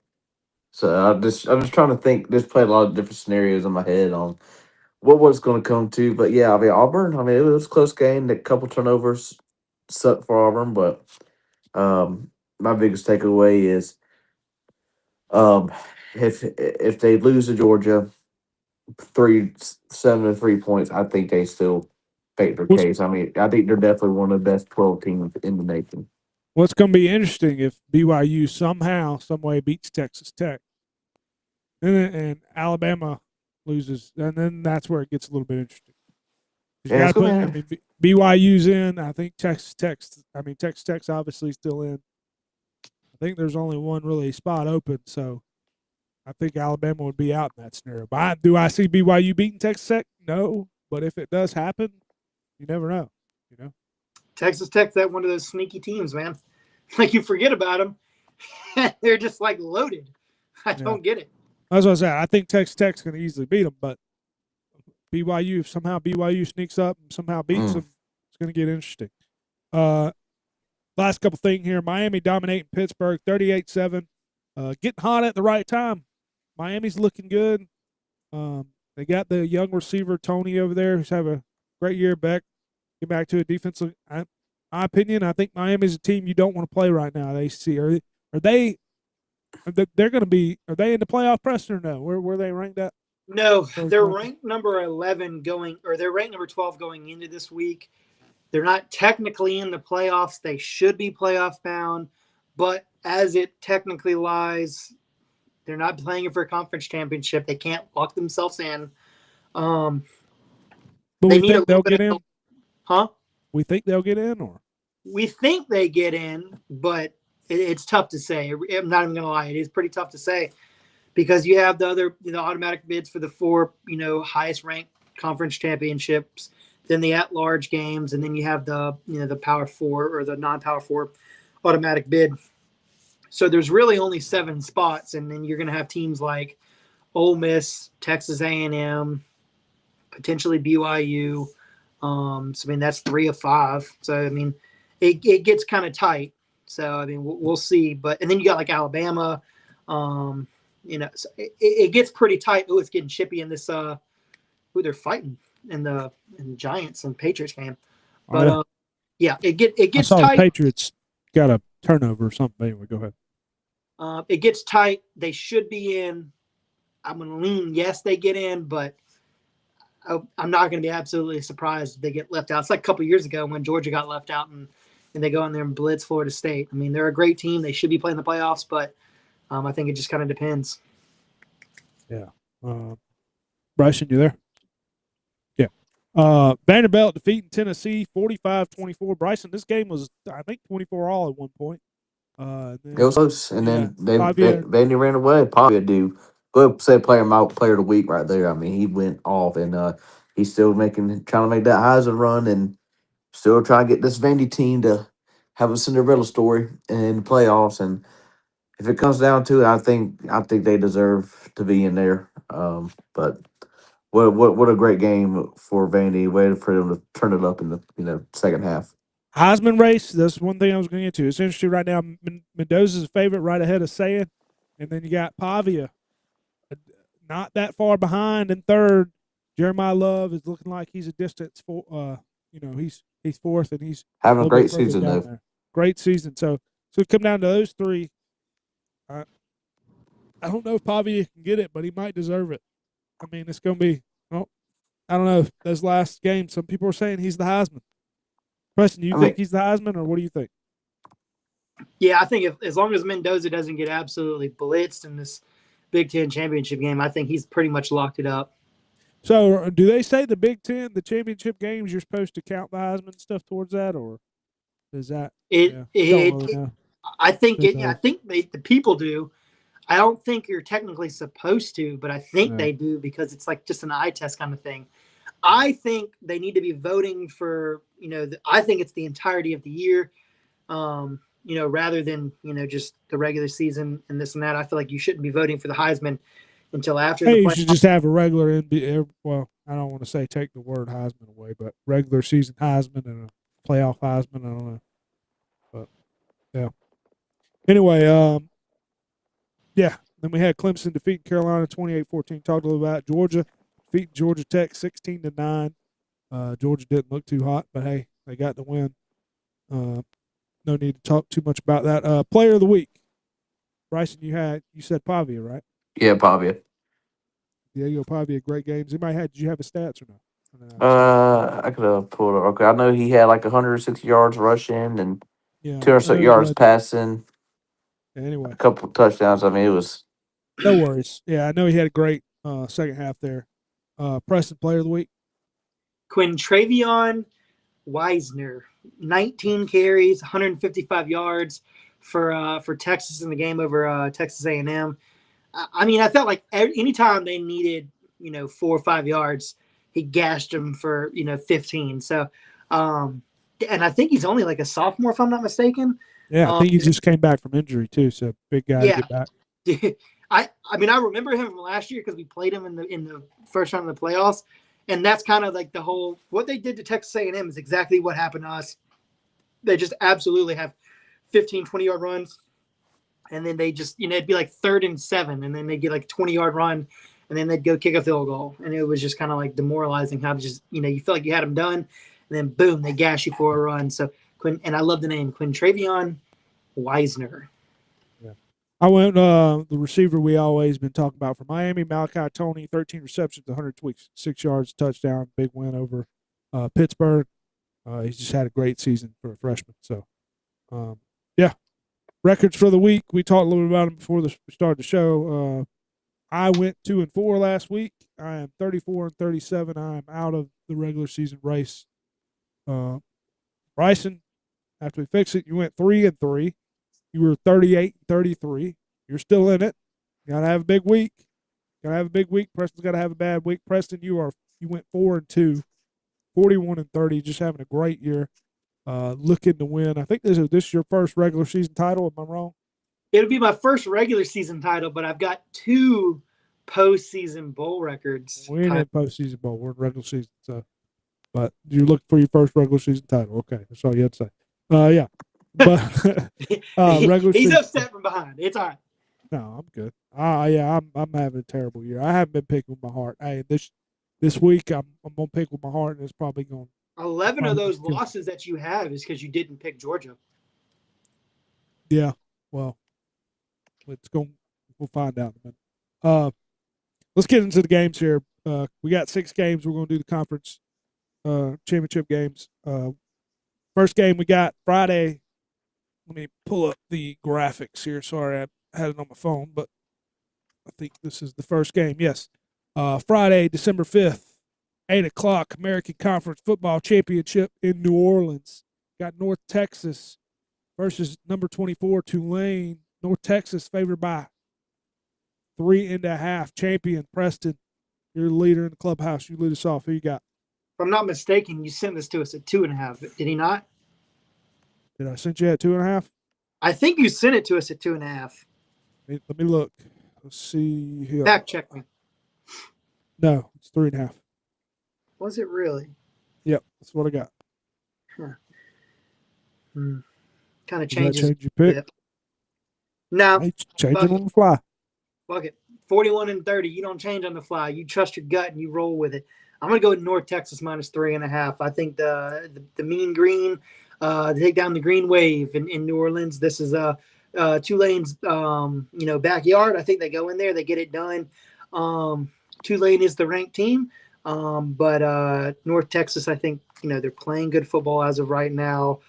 So I'm just trying to think. Just play a lot of different scenarios in my head on what's going to come to. But yeah, I mean Auburn. I mean it was a close game. A couple turnovers sucked for Auburn, but my biggest takeaway is if they lose to Georgia 7 to 3 points, I think they still make their case. I mean, I think they're definitely one of the best 12 teams in the nation. what's going to be interesting if BYU somehow, some way beats Texas Tech, and Alabama loses, and then that's where it gets a little bit interesting. BYU's in. I think Texas Tech's obviously still in. I think there's only one really spot open, so I think Alabama would be out in that scenario. But do I see BYU beating Texas Tech? No, but if it does happen, you never know. Texas Tech's that one of those sneaky teams, man. Like you forget about them, they're just like loaded. I don't get it. That's what I said. I think Texas Tech's going to easily beat them, but BYU, if somehow BYU sneaks up and somehow beats them, it's going to get interesting. Last couple things here. Miami dominating Pittsburgh 38-7. Getting hot at the right time. Miami's looking good. They got the young receiver, Tony, over there, who's having a great year back. Get back to a defensive. My opinion, I think Miami's a team you don't want to play right now. They see are they they're going to be. Are they in the playoff, Preston, or no? Where they ranked at? No, they're ranked number 11 they're ranked number 12 going into this week. They're not technically in the playoffs. They should be playoff bound, but as it technically lies, they're not playing for a conference championship. They can't lock themselves in. But They we need a think they'll little bit get of, in. huh? We think they'll get in, or We think they get in, but it's tough to say. I'm not even going to lie. It is pretty tough to say because you have the other, automatic bids for the 4, highest ranked conference championships, then the at-large games, and then you have the, the Power 4 or the non-Power 4 automatic bid. So there's really only 7 spots, and then you're going to have teams like Ole Miss, Texas A&M, potentially BYU. So I mean that's 3 of 5. So I mean it gets kind of tight. So I mean we'll see. But and then you got like Alabama. So it gets pretty tight. Oh, it's getting chippy in this. Who they're fighting in the Giants and Patriots game. But yeah, it I gets saw the tight. Patriots got a turnover or something. Anyway, go ahead. It gets tight. They should be in. I'm going to lean yes, they get in, but I'm not going to be absolutely surprised if they get left out. It's like a couple years ago when Georgia got left out and they go in there and blitz Florida State. I mean, they're a great team. They should be playing the playoffs, but I think it just kind of depends. Yeah. Bryson, you there? Yeah. Vanderbilt defeating Tennessee 45-24. Bryson, this game was, I think, 24-all at one point. It was close, and then Pavia. Vandy ran away. Pavia do good. Say player of the week right there. I mean, he went off, and he's still trying to make that Heisman run, and still trying to get this Vandy team to have a Cinderella story in the playoffs. And if it comes down to it, I think they deserve to be in there. But what a great game for Vandy. Waited for them to turn it up in the second half. Heisman race, that's one thing I was going to get to. It's interesting right now. Mendoza's a favorite right ahead of Saying, and then you got Pavia not that far behind in third. Jeremiah Love is looking like he's a distance for, he's fourth, and he's Having a great further season down though. there. Great season. So it come down to those 3. I don't know if Pavia can get it, but he might deserve it. I mean, it's going to be, I don't know. Those last games, some people are saying he's the Heisman. Preston, do you think he's the Heisman, or what do you think? Yeah, I think as long as Mendoza doesn't get absolutely blitzed in this Big Ten championship game, I think he's pretty much locked it up. So, do they say the Big Ten, the championship games, you're supposed to count the Heisman stuff towards that, or is that? I think the people do. I don't think you're technically supposed to, but I think they do because it's like just an eye test kind of thing. I think they need to be voting for, I think it's the entirety of the year, rather than, just the regular season and this and that. I feel like you shouldn't be voting for the Heisman until after the playoffs. You should just have a regular NBA. Well, I don't want to say take the word Heisman away, but regular season Heisman and a playoff Heisman. I don't know. But, yeah. Anyway, yeah. Then we had Clemson defeating Carolina 28-14. Talked a little about Georgia defeating Georgia Tech 16-9. Georgia didn't look too hot, but hey, they got the win. No need to talk too much about that. Player of the week, Bryson. You said Pavia, right? Yeah, Pavia. Diego Pavia, great games. Did you have his stats or no? I could have pulled it. Okay, I know he had like 160 yards rushing and 200 he yards passing. Anyway, a couple touchdowns. I mean, it was no worries. Yeah, I know he had a great second half there. Preston, player of the week, Quintravion Wisner, 19 carries, 155 yards for Texas in the game over Texas A&M. I mean, I felt like anytime they needed 4 or 5 yards, he gashed them for 15. So, and I think he's only like a sophomore, if I'm not mistaken. Yeah, I think he just came back from injury too. So big guy to get back. I mean, I remember him from last year because we played him in the first round of the playoffs, and that's kind of like the whole what they did to Texas A&M is exactly what happened to us. They just absolutely have 15, 20-yard runs, and then they just it'd be like 3rd and 7, and then they get like a 20-yard run, and then they'd go kick a field goal, and it was just kind of like demoralizing how just you feel like you had them done, and then boom, they gash you for a run. So and I love the name Quintravion Wisner. I went the receiver we always been talking about for Miami, Malachi Tony, 13 receptions, 126 yards, touchdown, big win over Pittsburgh. He's just had a great season for a freshman. So, yeah. Records for the week. We talked a little bit about them before we started the show. I went 2-4 last week. I am 34-37. I am out of the regular season race. Bryson, after we fix it, you went 3-3. You were 38-33. You're still in it. You gotta have a big week. Gotta have a big week. Preston's gotta have a bad week. Preston, you went 4-2, 41-30, just having a great year. Looking to win. I think this is your first regular season title. Am I wrong? It'll be my first regular season title, but I've got 2 postseason bowl records. We ain't in postseason bowl. We're in regular season. So, but you're looking for your first regular season title. Okay, that's all you had to say. Yeah, but regular He's season. upset from behind. It's all right. No, I'm good. Yeah, I'm having a terrible year. I haven't been picking with my heart. Hey, this week I'm gonna pick with my heart, and it's probably going. 11 of those losses that you have is because you didn't pick Georgia. Yeah, well, we'll find out. Let's get into the games here. We got 6 games. We're going to do the conference championship games. First game we got Friday. Let me pull up the graphics here. Sorry, I had it on my phone, but I think this is the first game. Yes. Friday, December 5th, 8 o'clock, American Conference Football Championship in New Orleans. Got North Texas versus number 24, Tulane. North Texas favored by 3.5. Champion, Preston. You're the leader in the clubhouse. You lead us off. Who you got? If I'm not mistaken, you sent this to us at 2.5. Did he not? Did I send you at 2.5? I think you sent it to us at 2.5. Let me look. Let's see here. Fact check me. No, it's 3.5. Was it really? Yep, that's what I got. Kind of changes. Change your pick? Yep. No. Change it on the fly. Fuck it. 41-30. You don't change on the fly. You trust your gut and you roll with it. I'm gonna go with North Texas minus 3.5. I think the Mean Green take down the Green Wave in New Orleans. This is Tulane's backyard. I think they go in there, they get it done. Tulane is the ranked team, but North Texas, I think they're playing good football as of right now.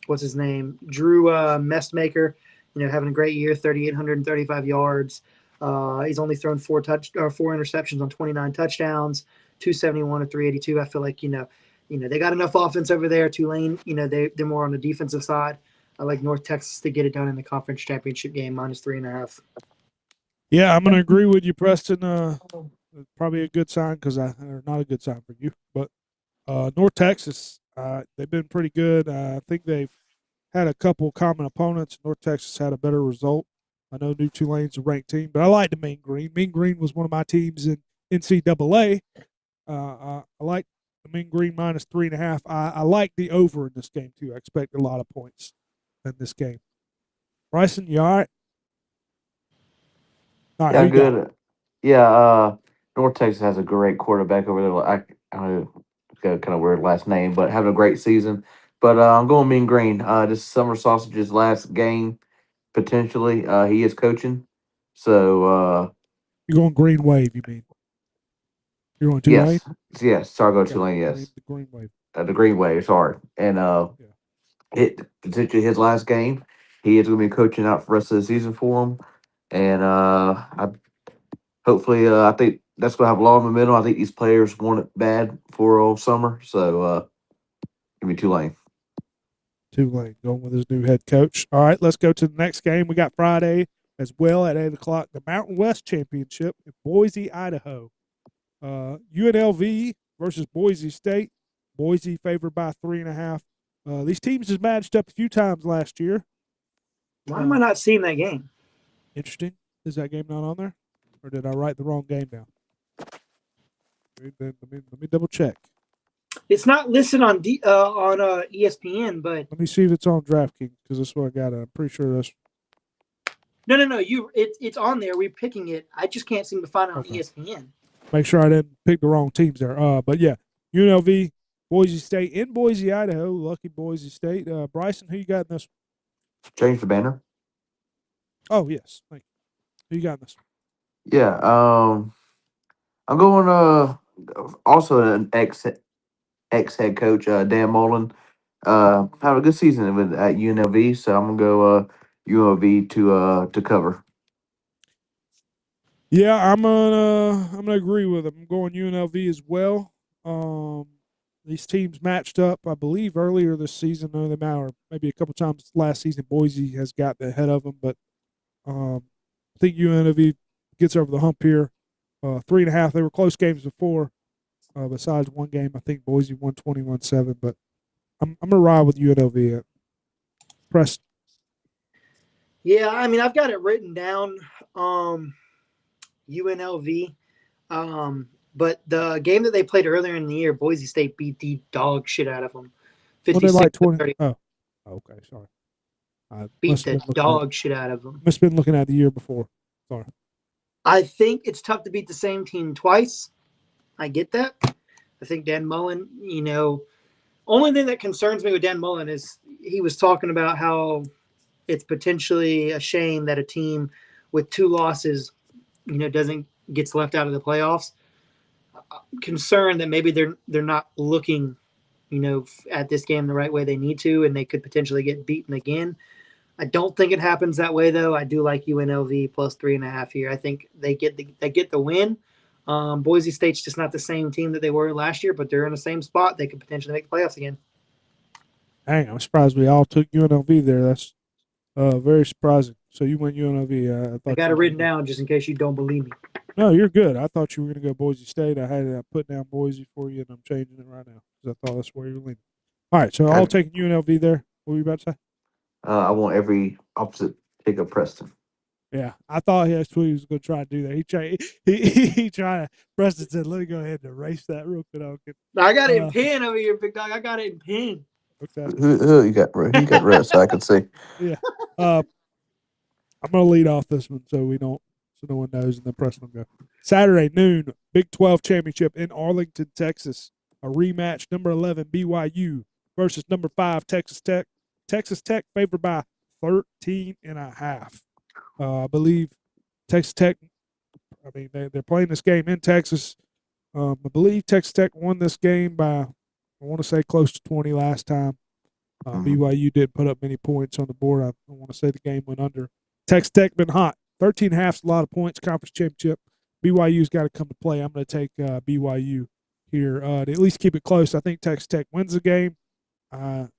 What's his name? Drew Messmaker, having a great year, 3,835 yards. He's only thrown 4 interceptions on 29 touchdowns, 271 to 382. I feel like they got enough offense over there. Tulane, they're more on the defensive side. I like North Texas to get it done in the conference championship game, minus 3.5. Yeah, I'm gonna agree with you, Preston. Probably a good sign or not a good sign for you, but North Texas, they've been pretty good. I think they've had a couple common opponents. North Texas had a better result. I know New Tulane's a ranked team, but I like the Mean Green. Mean Green was one of my teams in NCAA. I like the Mean Green minus 3.5. I like the over in this game too. I expect a lot of points in this game. Bryson, you all right? All right, Yeah, good. Yeah, North Texas has a great quarterback over there. I don't know, it's got kind of weird last name, but having a great season. But I'm going Mean Green. This is Summer Sausage's last game, potentially. He is coaching. So, You're going Green Wave, you mean? You're going Tulane? yes. Sorry, go Tulane, yes. The Green Wave. The Green Wave, sorry. And it potentially his last game. He is going to be coaching out for the rest of the season for him. And I think that's going to have a lot of momentum. I think these players want it bad for all summer. So, give me Tulane. Tulane going with his new head coach. All right, let's go to the next game. We got Friday as well at 8 o'clock, the Mountain West Championship in Boise, Idaho. UNLV versus Boise State. Boise favored by 3.5. These teams has matched up a few times last year. Why am I not seeing that game? Interesting. Is that game not on there? Or did I write the wrong game down? Let me double check. It's not listed on ESPN, but let me see if it's on DraftKings because that's what I got. I'm pretty sure that's. No. It's on there. We're picking it. I just can't seem to find it on ESPN. Make sure I didn't pick the wrong teams there. But yeah, UNLV, Boise State in Boise, Idaho. Lucky Boise State. Bryson, who you got in this? Change the banner. Oh yes, thank you. Who you got in this? Yeah. I'm going also an ex head coach, Dan Mullen. have a good season at UNLV. So I'm gonna go UNLV to cover. Yeah, I'm gonna agree with him. I'm going UNLV as well. Um, these teams matched up, I believe, earlier this season. No, they matter. Maybe a couple times last season. Boise has gotten ahead of them, but I think UNLV gets over the hump here. 3.5. They were close games before. Besides one game, I think Boise won 21-7. But I'm gonna ride with UNLV. Press. Yeah, I mean, I've got it written down. UNLV. But the game that they played earlier in the year, Boise State beat the dog shit out of them, When they 56 like to 20. 30. Oh, okay. Sorry. I Beat must have the been looking at. dog shit out of them. Must have been looking at the year before. Sorry. I think it's tough to beat the same team twice. I get that. I think Dan Mullen, only thing that concerns me with Dan Mullen is he was talking about how it's potentially a shame that a team with 2 losses, doesn't gets left out of the playoffs. I'm concerned that maybe they're not looking, at this game the right way they need to, and they could potentially get beaten again. I don't think it happens that way though. I do like UNLV plus 3.5 here. I think they get the win. Boise State's just not the same team that they were last year, but they're in the same spot. They could potentially make the playoffs again. Dang, I'm surprised we all took UNLV there. That's very surprising. So you went UNLV. I I thought got you it were written gonna down just in case you don't believe me. No, you're good. I thought you were going to go Boise State. I had it put down Boise for you, and I'm changing it right now because I thought that's where you're leaning. All right, so I'll take UNLV there. What were you about to say? I want every opposite pick of Preston. Yeah, I thought that's what he was going to try to do there. He tried. Preston said, "Let me go ahead and erase that real quick." I got it in pen over here, big dog. I got it in pen. Okay. Who you got, bro? You got rest, so I can see. Yeah. I'm going to lead off this one so no one knows, and then Preston will go. Saturday noon, Big 12 championship in Arlington, Texas. A rematch. Number 11 BYU versus number 5 Texas Tech. Texas Tech favored by 13.5. I believe Texas Tech. I mean, they're playing this game in Texas. I believe Texas Tech won this game by, I want to say, close to 20 last time. BYU didn't put up many points on the board. I want to say the game went under. Texas Tech been hot. 13.5 is a lot of points. Conference championship. BYU's got to come to play. I'm going to take BYU here to at least keep it close. I think Texas Tech wins the game. And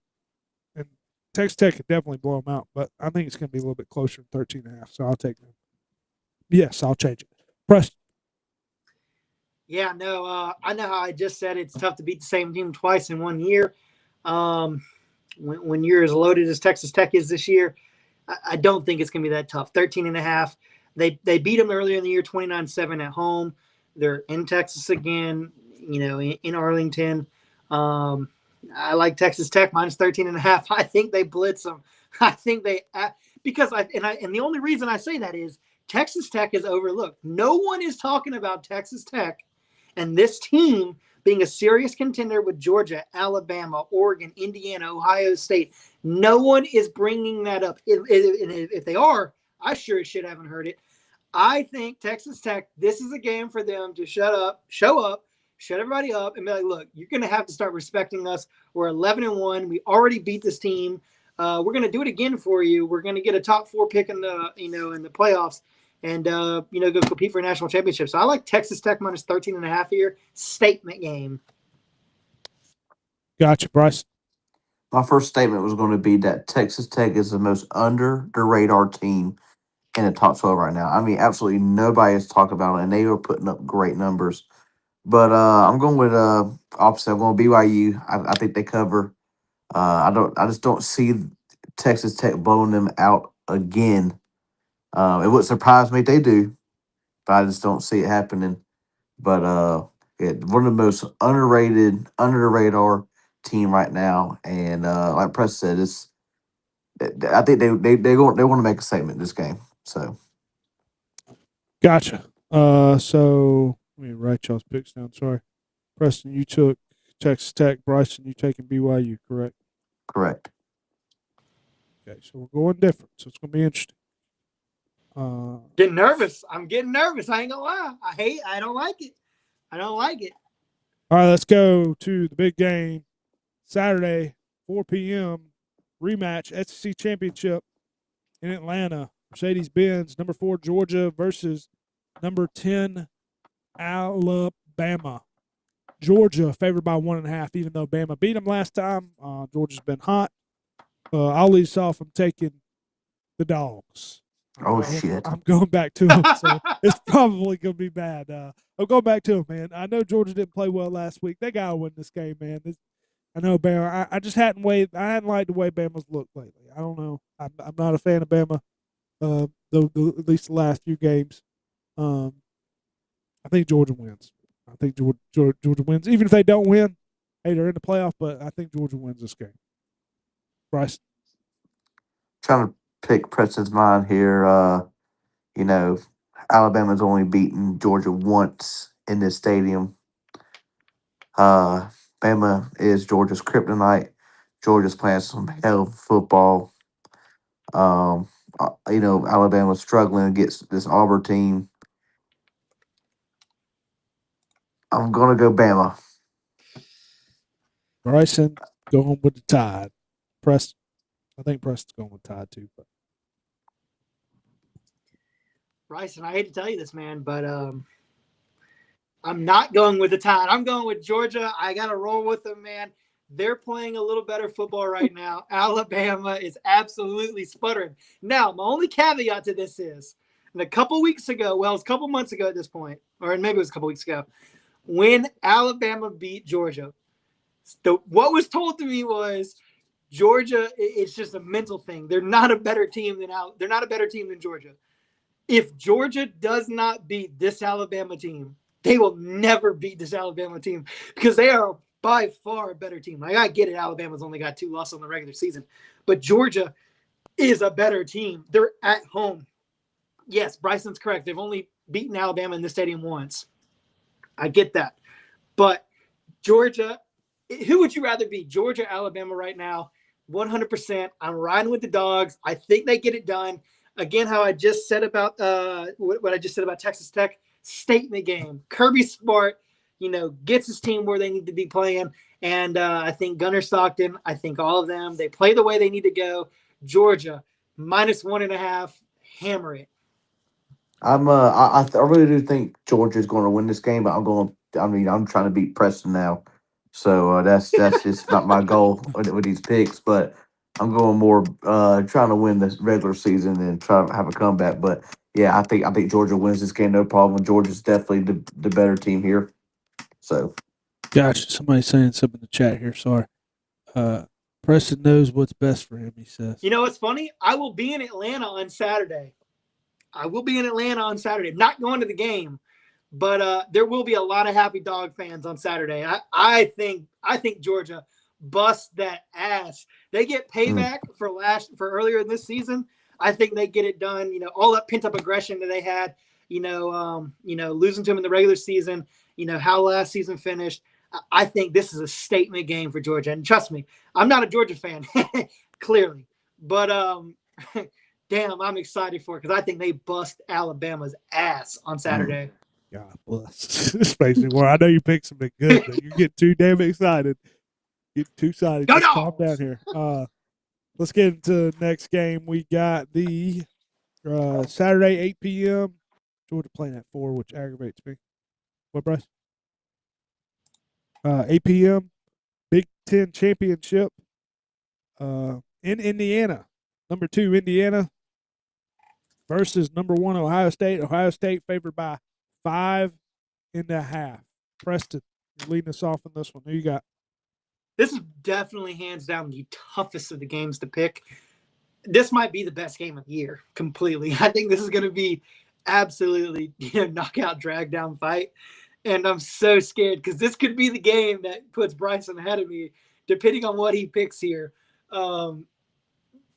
Texas Tech could definitely blow them out, but I think it's going to be a little bit closer than 13.5, so I'll take them. Yes, I'll change it. Preston. Yeah, no, I know how I just said it's tough to beat the same team twice in 1 year. When you're as loaded as Texas Tech is this year, I don't think it's going to be that tough. 13.5. They beat them earlier in the year, 29-7 at home. They're in Texas again, in Arlington. I like Texas Tech minus 13.5. I think they blitz them. I think they because the only reason I say that is Texas Tech is overlooked. No one is talking about Texas Tech and this team being a serious contender with Georgia, Alabama, Oregon, Indiana, Ohio State. No one is bringing that up. If they are, I sure as shit haven't heard it. I think Texas Tech, this is a game for them to show up, shut everybody up, and be like, look, you're going to have to start respecting us. We're 11-1. We already beat this team. We're going to do it again for you. We're going to get a top 4 pick in the playoffs and, go compete for a national championship. So I like Texas Tech minus 13.5 here. Statement game. Gotcha, Bryce. My first statement was going to be that Texas Tech is the most under the radar team in the top 12 right now. I mean, absolutely nobody is talking about it, and they are putting up great numbers. But I'm going with opposite. I'm going BYU. I think they cover. I just don't see Texas Tech blowing them out again. It would surprise me if they do, but I just don't see it happening. But yeah, one of the most underrated, under the radar team right now, and like Press said, it's. I think they want to make a statement this game. So Gotcha. So let me write y'all's picks down. Sorry, Preston, you took Texas Tech. Bryson, you taking BYU, correct? correct. Okay, so we're going different. So it's going to be interesting. Getting nervous. I'm getting nervous. I ain't gonna lie. I don't like it. I don't like it. All right, let's go to the big game Saturday. 4 p.m. rematch, SEC Championship in Atlanta. Mercedes-Benz, number 4 Georgia versus number 10 Alabama. Georgia favored by 1.5, even though Bama beat them last time. Georgia's been hot. I'll lead us off. I'm taking the Dogs. Shit. I'm going back to them, so it's probably going to be bad. I'm going back to them, man. I know Georgia didn't play well last week. They got to win this game, man. I know Bama. I just hadn't liked the way Bama's looked lately. I don't know. I'm not a fan of Bama. At least the last few games. I think Georgia wins. I think Georgia wins. Even if they don't win, hey, they're in the playoff, but I think Georgia wins this game. Bryce? Trying to pick Preston's mind here. Alabama's only beaten Georgia once in this stadium. Bama is Georgia's kryptonite. Georgia's playing some hell of football. Alabama's struggling against this Auburn team. I'm gonna go Bama. Bryson going with the Tide. Preston? I think Preston's going with Tide too. But Bryson, I hate to tell you this, man, but I'm not going with the Tide. I'm going with Georgia. I got to roll with them, man. They're playing a little better football right now. Alabama is absolutely sputtering. Now, my only caveat to this is, and a couple weeks ago, well, it's a couple months ago at this point, or maybe it was a couple weeks ago, when Alabama beat Georgia, what was told to me was Georgia, it's just a mental thing. They're not a better team than Georgia. If Georgia does not beat this Alabama team, they will never beat this Alabama team because they are by far a better team. Like, I get it, Alabama's only got 2 losses on the regular season, but Georgia is a better team. They're at home. Yes, Bryson's correct. They've only beaten Alabama in the stadium once. I get that. But Georgia, who would you rather be, Georgia, Alabama right now? 100%. I'm riding with the Dogs. I think they get it done. Again, how I just said about what I just said about Texas Tech, statement game. Kirby Smart, gets his team where they need to be playing. And I think Gunnar Stockton, I think all of them, they play the way they need to go. Georgia, -1.5, hammer it. I really do think Georgia's going to win this game, but I'm trying to beat Preston now, so that's just not my goal with these picks. But I'm going more trying to win the regular season and try to have a comeback. But yeah, I think Georgia wins this game, no problem. Georgia's definitely the better team here. So, gosh, somebody's saying something in the chat here. Sorry. Preston knows what's best for him, he says. You know what's funny? I will be in Atlanta on Saturday. I'm not going to the game, but there will be a lot of happy Dog fans on Saturday. I think Georgia busts that ass. They get payback for earlier in this season. I think they get it done. All that pent up aggression that they had. Losing to them in the regular season. How last season finished. I think this is a statement game for Georgia. And trust me, I'm not a Georgia fan, clearly, but damn, I'm excited for it because I think they bust Alabama's ass on Saturday. God bless. Especially where I know you picked something good, but you get too damn excited. Get too excited. Just calm down here. Let's get into the next game. We got the Saturday, 8 p.m. Georgia playing at 4, which aggravates me. What, Bryce? 8 p.m. Big Ten Championship in Indiana. Number 2, Indiana versus number 1, Ohio State. Ohio State favored by 5.5. Preston, you're leading us off on this one. Who you got? This is definitely hands down the toughest of the games to pick. This might be the best game of the year completely. I think this is going to be absolutely knockout, drag down fight. And I'm so scared because this could be the game that puts Bryson ahead of me, depending on what he picks here.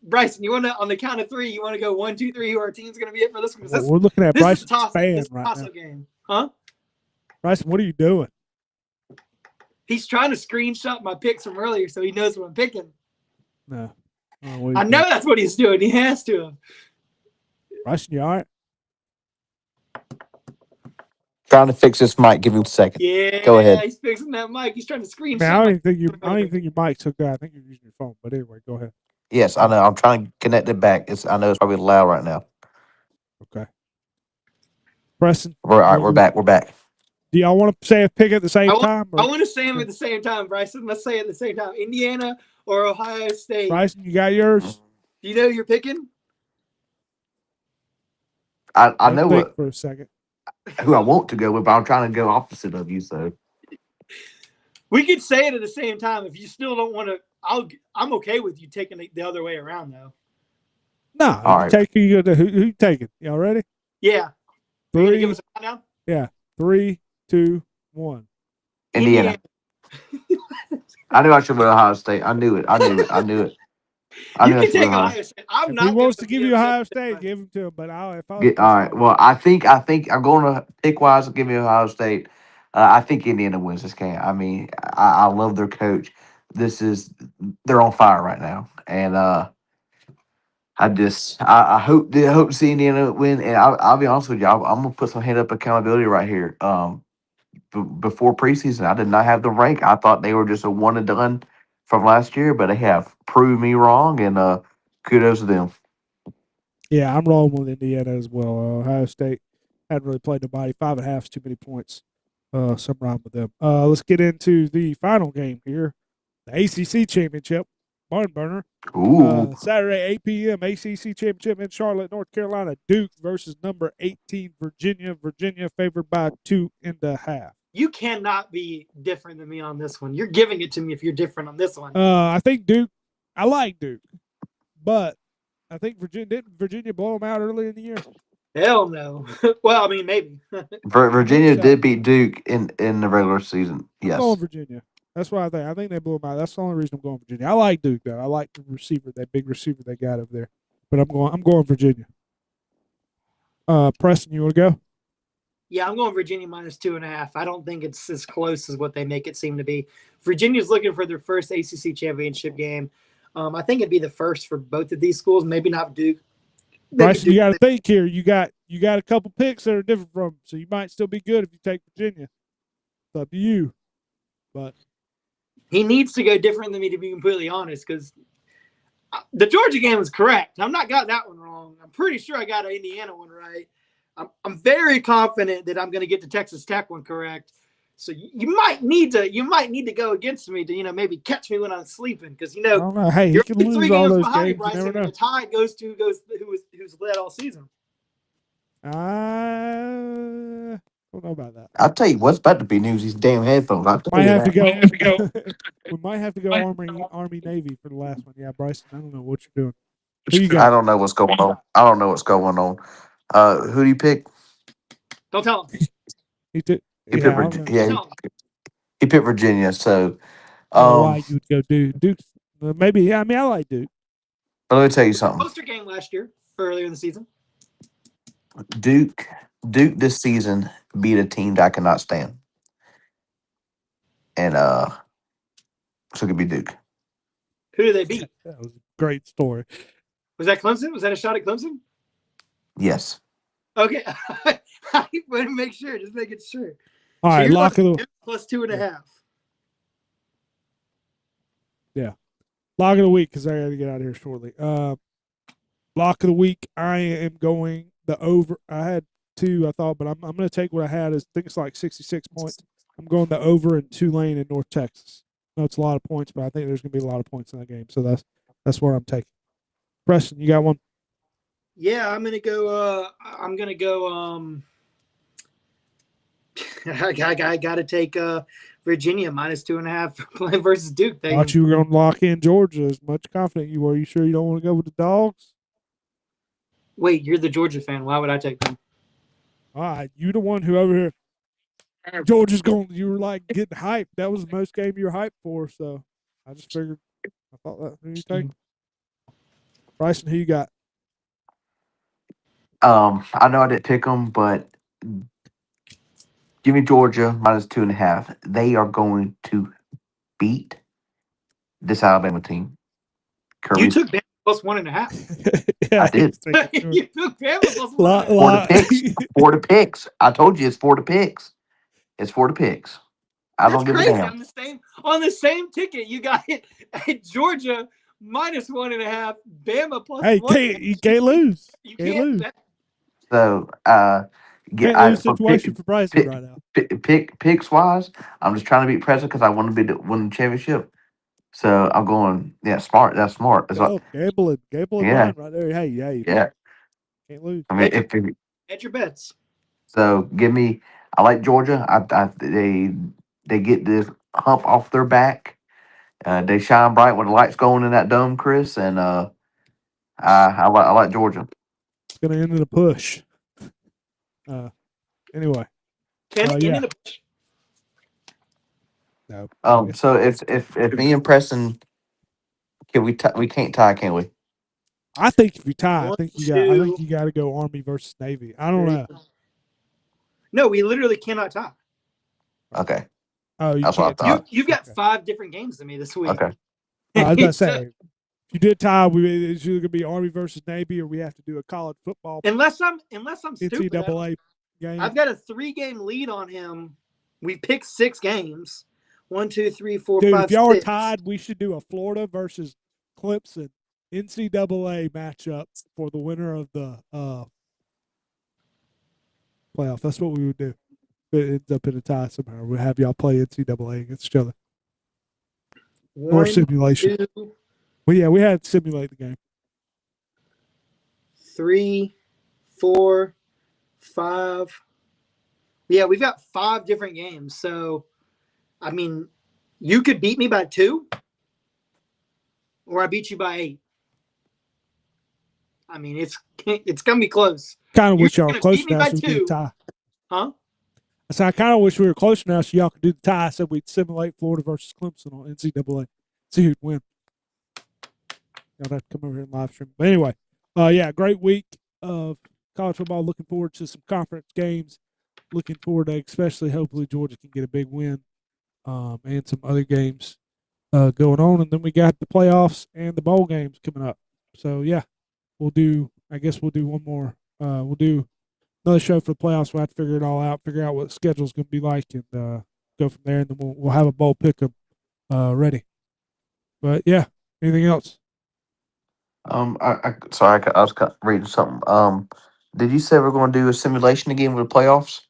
Bryson, you want to, on the count of 3, you want to go 1, 2, 3, who our team's going to be at for this one? We're looking at Bryson's fan right now. Game. Huh? Bryson, what are you doing? He's trying to screenshot my picks from earlier so he knows what I'm picking. No. I know that's what he's doing. He has to. Bryson, you all right? Trying to fix this mic. Give me a second. Yeah, Go ahead. he's fixing that mic. He's trying to I mean, screenshot. I don't even think your mic took that. I think you're using your phone. But anyway, go ahead. Yes, I know. I'm trying to connect it back. I know it's probably loud right now. Okay. Preston. All right. We're back. We're back. Do y'all want to say a pick at the same time? I want to say them at the same time, Bryson. Let's say it at the same time. Indiana or Ohio State. Bryson, you got yours? Do you know who you're picking? I know what for a second. who I want to go with, but I'm trying to go opposite of you. So we could say it at the same time. If you still don't want to, I'm okay with you taking it the other way around, though. No, all right. Take who you taking? Y'all ready? Yeah. Three. Are you gonna give us a countdown? Yeah. 3, 2, 1. Indiana. I knew I should win Ohio State. I knew it. I knew it. I knew it. You can take Ohio State. I'm not. If he wants to give you Ohio State, give him to him. But all right. Well, I think I'm going to pick wise. Give me Ohio State. I think Indiana wins this game. I mean, I love their coach. They're on fire right now, and I hope to see Indiana win. And I'll be honest with you, I'm gonna put some hand up accountability right here. Before preseason, I did not have them ranked. I thought they were just a one and done from last year, but they have proved me wrong, and kudos to them. Yeah, I'm rolling with Indiana as well. Ohio State hadn't really played nobody. 5.5 is too many points. Some wrong with them. Let's get into the final game here, the ACC championship, barn burner. Saturday 8 p.m. ACC championship in Charlotte, North Carolina. Duke versus number 18 Virginia. Virginia favored by 2.5. You cannot be different than me on this one. You're giving it to me if you're different on this one. I think Duke. I like Duke, but I think didn't Virginia blow them out early in the year? Hell no. Well, I mean, maybe. Virginia did beat Duke in the regular season. Yes. I'm going Virginia. That's what I think. I think they blew them out. That's the only reason I'm going Virginia. I like Duke though. I like the receiver, that big receiver they got over there. But I'm going Virginia. Preston, you want to go? Yeah, I'm going Virginia minus 2.5. I don't think it's as close as what they make it seem to be. Virginia's looking for their first ACC championship game. I think it'd be the first for both of these schools. Maybe not Duke. Bryson, you got to think here. You got a couple picks that are different from, so you might still be good if you take Virginia. It's up to you. But he needs to go different than me, to be completely honest, because the Georgia game was correct. I've not got that one wrong. I'm pretty sure I got an Indiana one right. I'm very confident that I'm going to get the Texas Tech one correct. So you might need to go against me to maybe catch me when I'm sleeping, because I don't know. Hey, you're he can lose all those games. Bryson, you never know. the tie goes who's led all season. I don't know about that. I'll tell you what's about to be news. These damn headphones. Might have to go. We might have to go Army Navy for the last one. Yeah, Bryson. I don't know what you're doing. Who you got? I don't know what's going on. Who do you pick? Don't tell him. He picked Virginia. So, why you would go Duke? Maybe. Yeah, I mean, I like Duke. But let me tell you something. Poster game last year, earlier in the season. Duke this season beat a team that I cannot stand, and so it could be Duke. Who did they beat? That was a great story. Was that Clemson? Was that a shot at Clemson? Yes. Okay. I want to make sure. Just making sure. All right, lock of the week. Plus 2.5. Yeah. Lock of the week, because I got to get out of here shortly. Lock of the week, I am going the over. I had 2, I thought, but I'm going to take what I had. I think it's like 66 points. I'm going the over in Tulane in North Texas. I know it's a lot of points, but I think there's going to be a lot of points in that game. So that's where I'm taking. Preston, you got one? Yeah, I'm gonna go. I gotta take Virginia minus 2.5 versus Duke. I thought you were gonna lock in Georgia. As much confident you were. You sure you don't want to go with the Dogs? Wait, you're the Georgia fan. Why would I take them? All right, you the one who over here. Georgia's going. You were like getting hyped. That was the most game you were hyped for. So I just figured. I thought that. Who you take? Bryson, who you got? I know I didn't pick them, but give me Georgia minus 2.5. They are going to beat this Alabama team. You took Bama plus 1.5. Yeah, I did. You took Bama plus Lot, 1.5. For the lot. picks. For the picks. I told you it's for the picks. It's for the picks. I That's don't give a crazy. damn. On the same ticket, you got it at Georgia minus 1.5, Bama plus Hey, 1. you can't lose. You Can't can't. lose. So Can't lose situation for Bryson right now. picks wise, I'm just trying to beat President because I want to win the championship. So I'm going, smart. That's smart. It's like, Oh, gambling yeah, mind right there. Hey, yeah. can't lose. I mean, Hedge your bets. so give me. I like Georgia. They get this hump off their back. They shine bright when the lights going in that dome, Chris, and I like Georgia. It's gonna end in a push. Anyway. Can it Yeah. end in a push? No. So if me and Preston we can't tie, can we? I think if you tie, I One, think you two, got to go Army versus Navy. I don't know. No, we literally cannot tie. Okay, Oh, you that's what I can't. thought. You've got Okay. 5 different games than me this week. Okay, I was about to say, if you did tie, it's either gonna be Army versus Navy, or we have to do a college football unless I'm stupid. NCAA game. I've got a 3-game lead on him. We picked 6 games. 1, 2, 3, 4, Dude, 5, if y'all are 6. tied, we should do a Florida versus Clemson NCAA matchup for the winner of the playoff. That's what we would do. If it ends up in a tie somehow. We'll have y'all play NCAA against each other. Or 1, simulation. 2, Well, yeah, we had to simulate the game. 3, 4, 5. Yeah, we've got 5 different games. So, I mean, you could beat me by 2, or I beat you by 8. I mean, it's gonna be close. Kind of wish y'all were Gonna close beat me now by so we could do 2, the tie. huh? So I kind of wish we were close now so y'all could do the tie so we'd simulate Florida versus Clemson on NCAA. See who'd win. Y'all have to come over here and live stream. But anyway, yeah, great week of college football. Looking forward to some conference games. Looking forward to, especially, hopefully Georgia can get a big win, and some other games going on. And then we got the playoffs and the bowl games coming up. So yeah, we'll do one more. We'll do another show for the playoffs. We'll have to figure it all out, figure out what the schedule's going to be like, and go from there. And then we'll have a bowl pick 'em ready. But yeah, anything else? I was reading something. Did you say we're going to do a simulation again with the playoffs?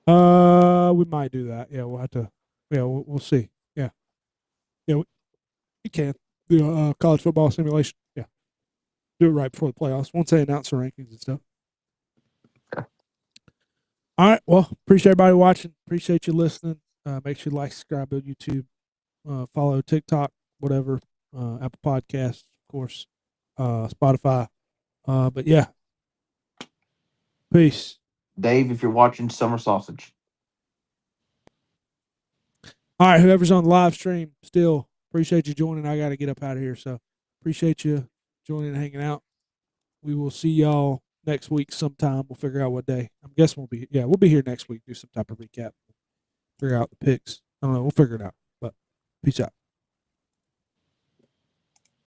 We might do that. Yeah, we'll have to. Yeah, we'll see. Yeah, we can do a college football simulation. Yeah, do it right before the playoffs once they announce the rankings and stuff. Okay. All right. Well, appreciate everybody watching. Appreciate you listening. Make sure you like, subscribe on YouTube, follow TikTok, whatever, Apple Podcasts, of course, Spotify. But yeah, peace. Dave, if you're watching, Summer Sausage. All right, whoever's on the live stream, still appreciate you joining. I got to get up out of here, so appreciate you joining and hanging out. We will see y'all next week sometime. We'll figure out what day. I'm guessing we'll be here next week. Do some type of recap. Figure out the picks. I don't know. We'll figure it out. But peace out.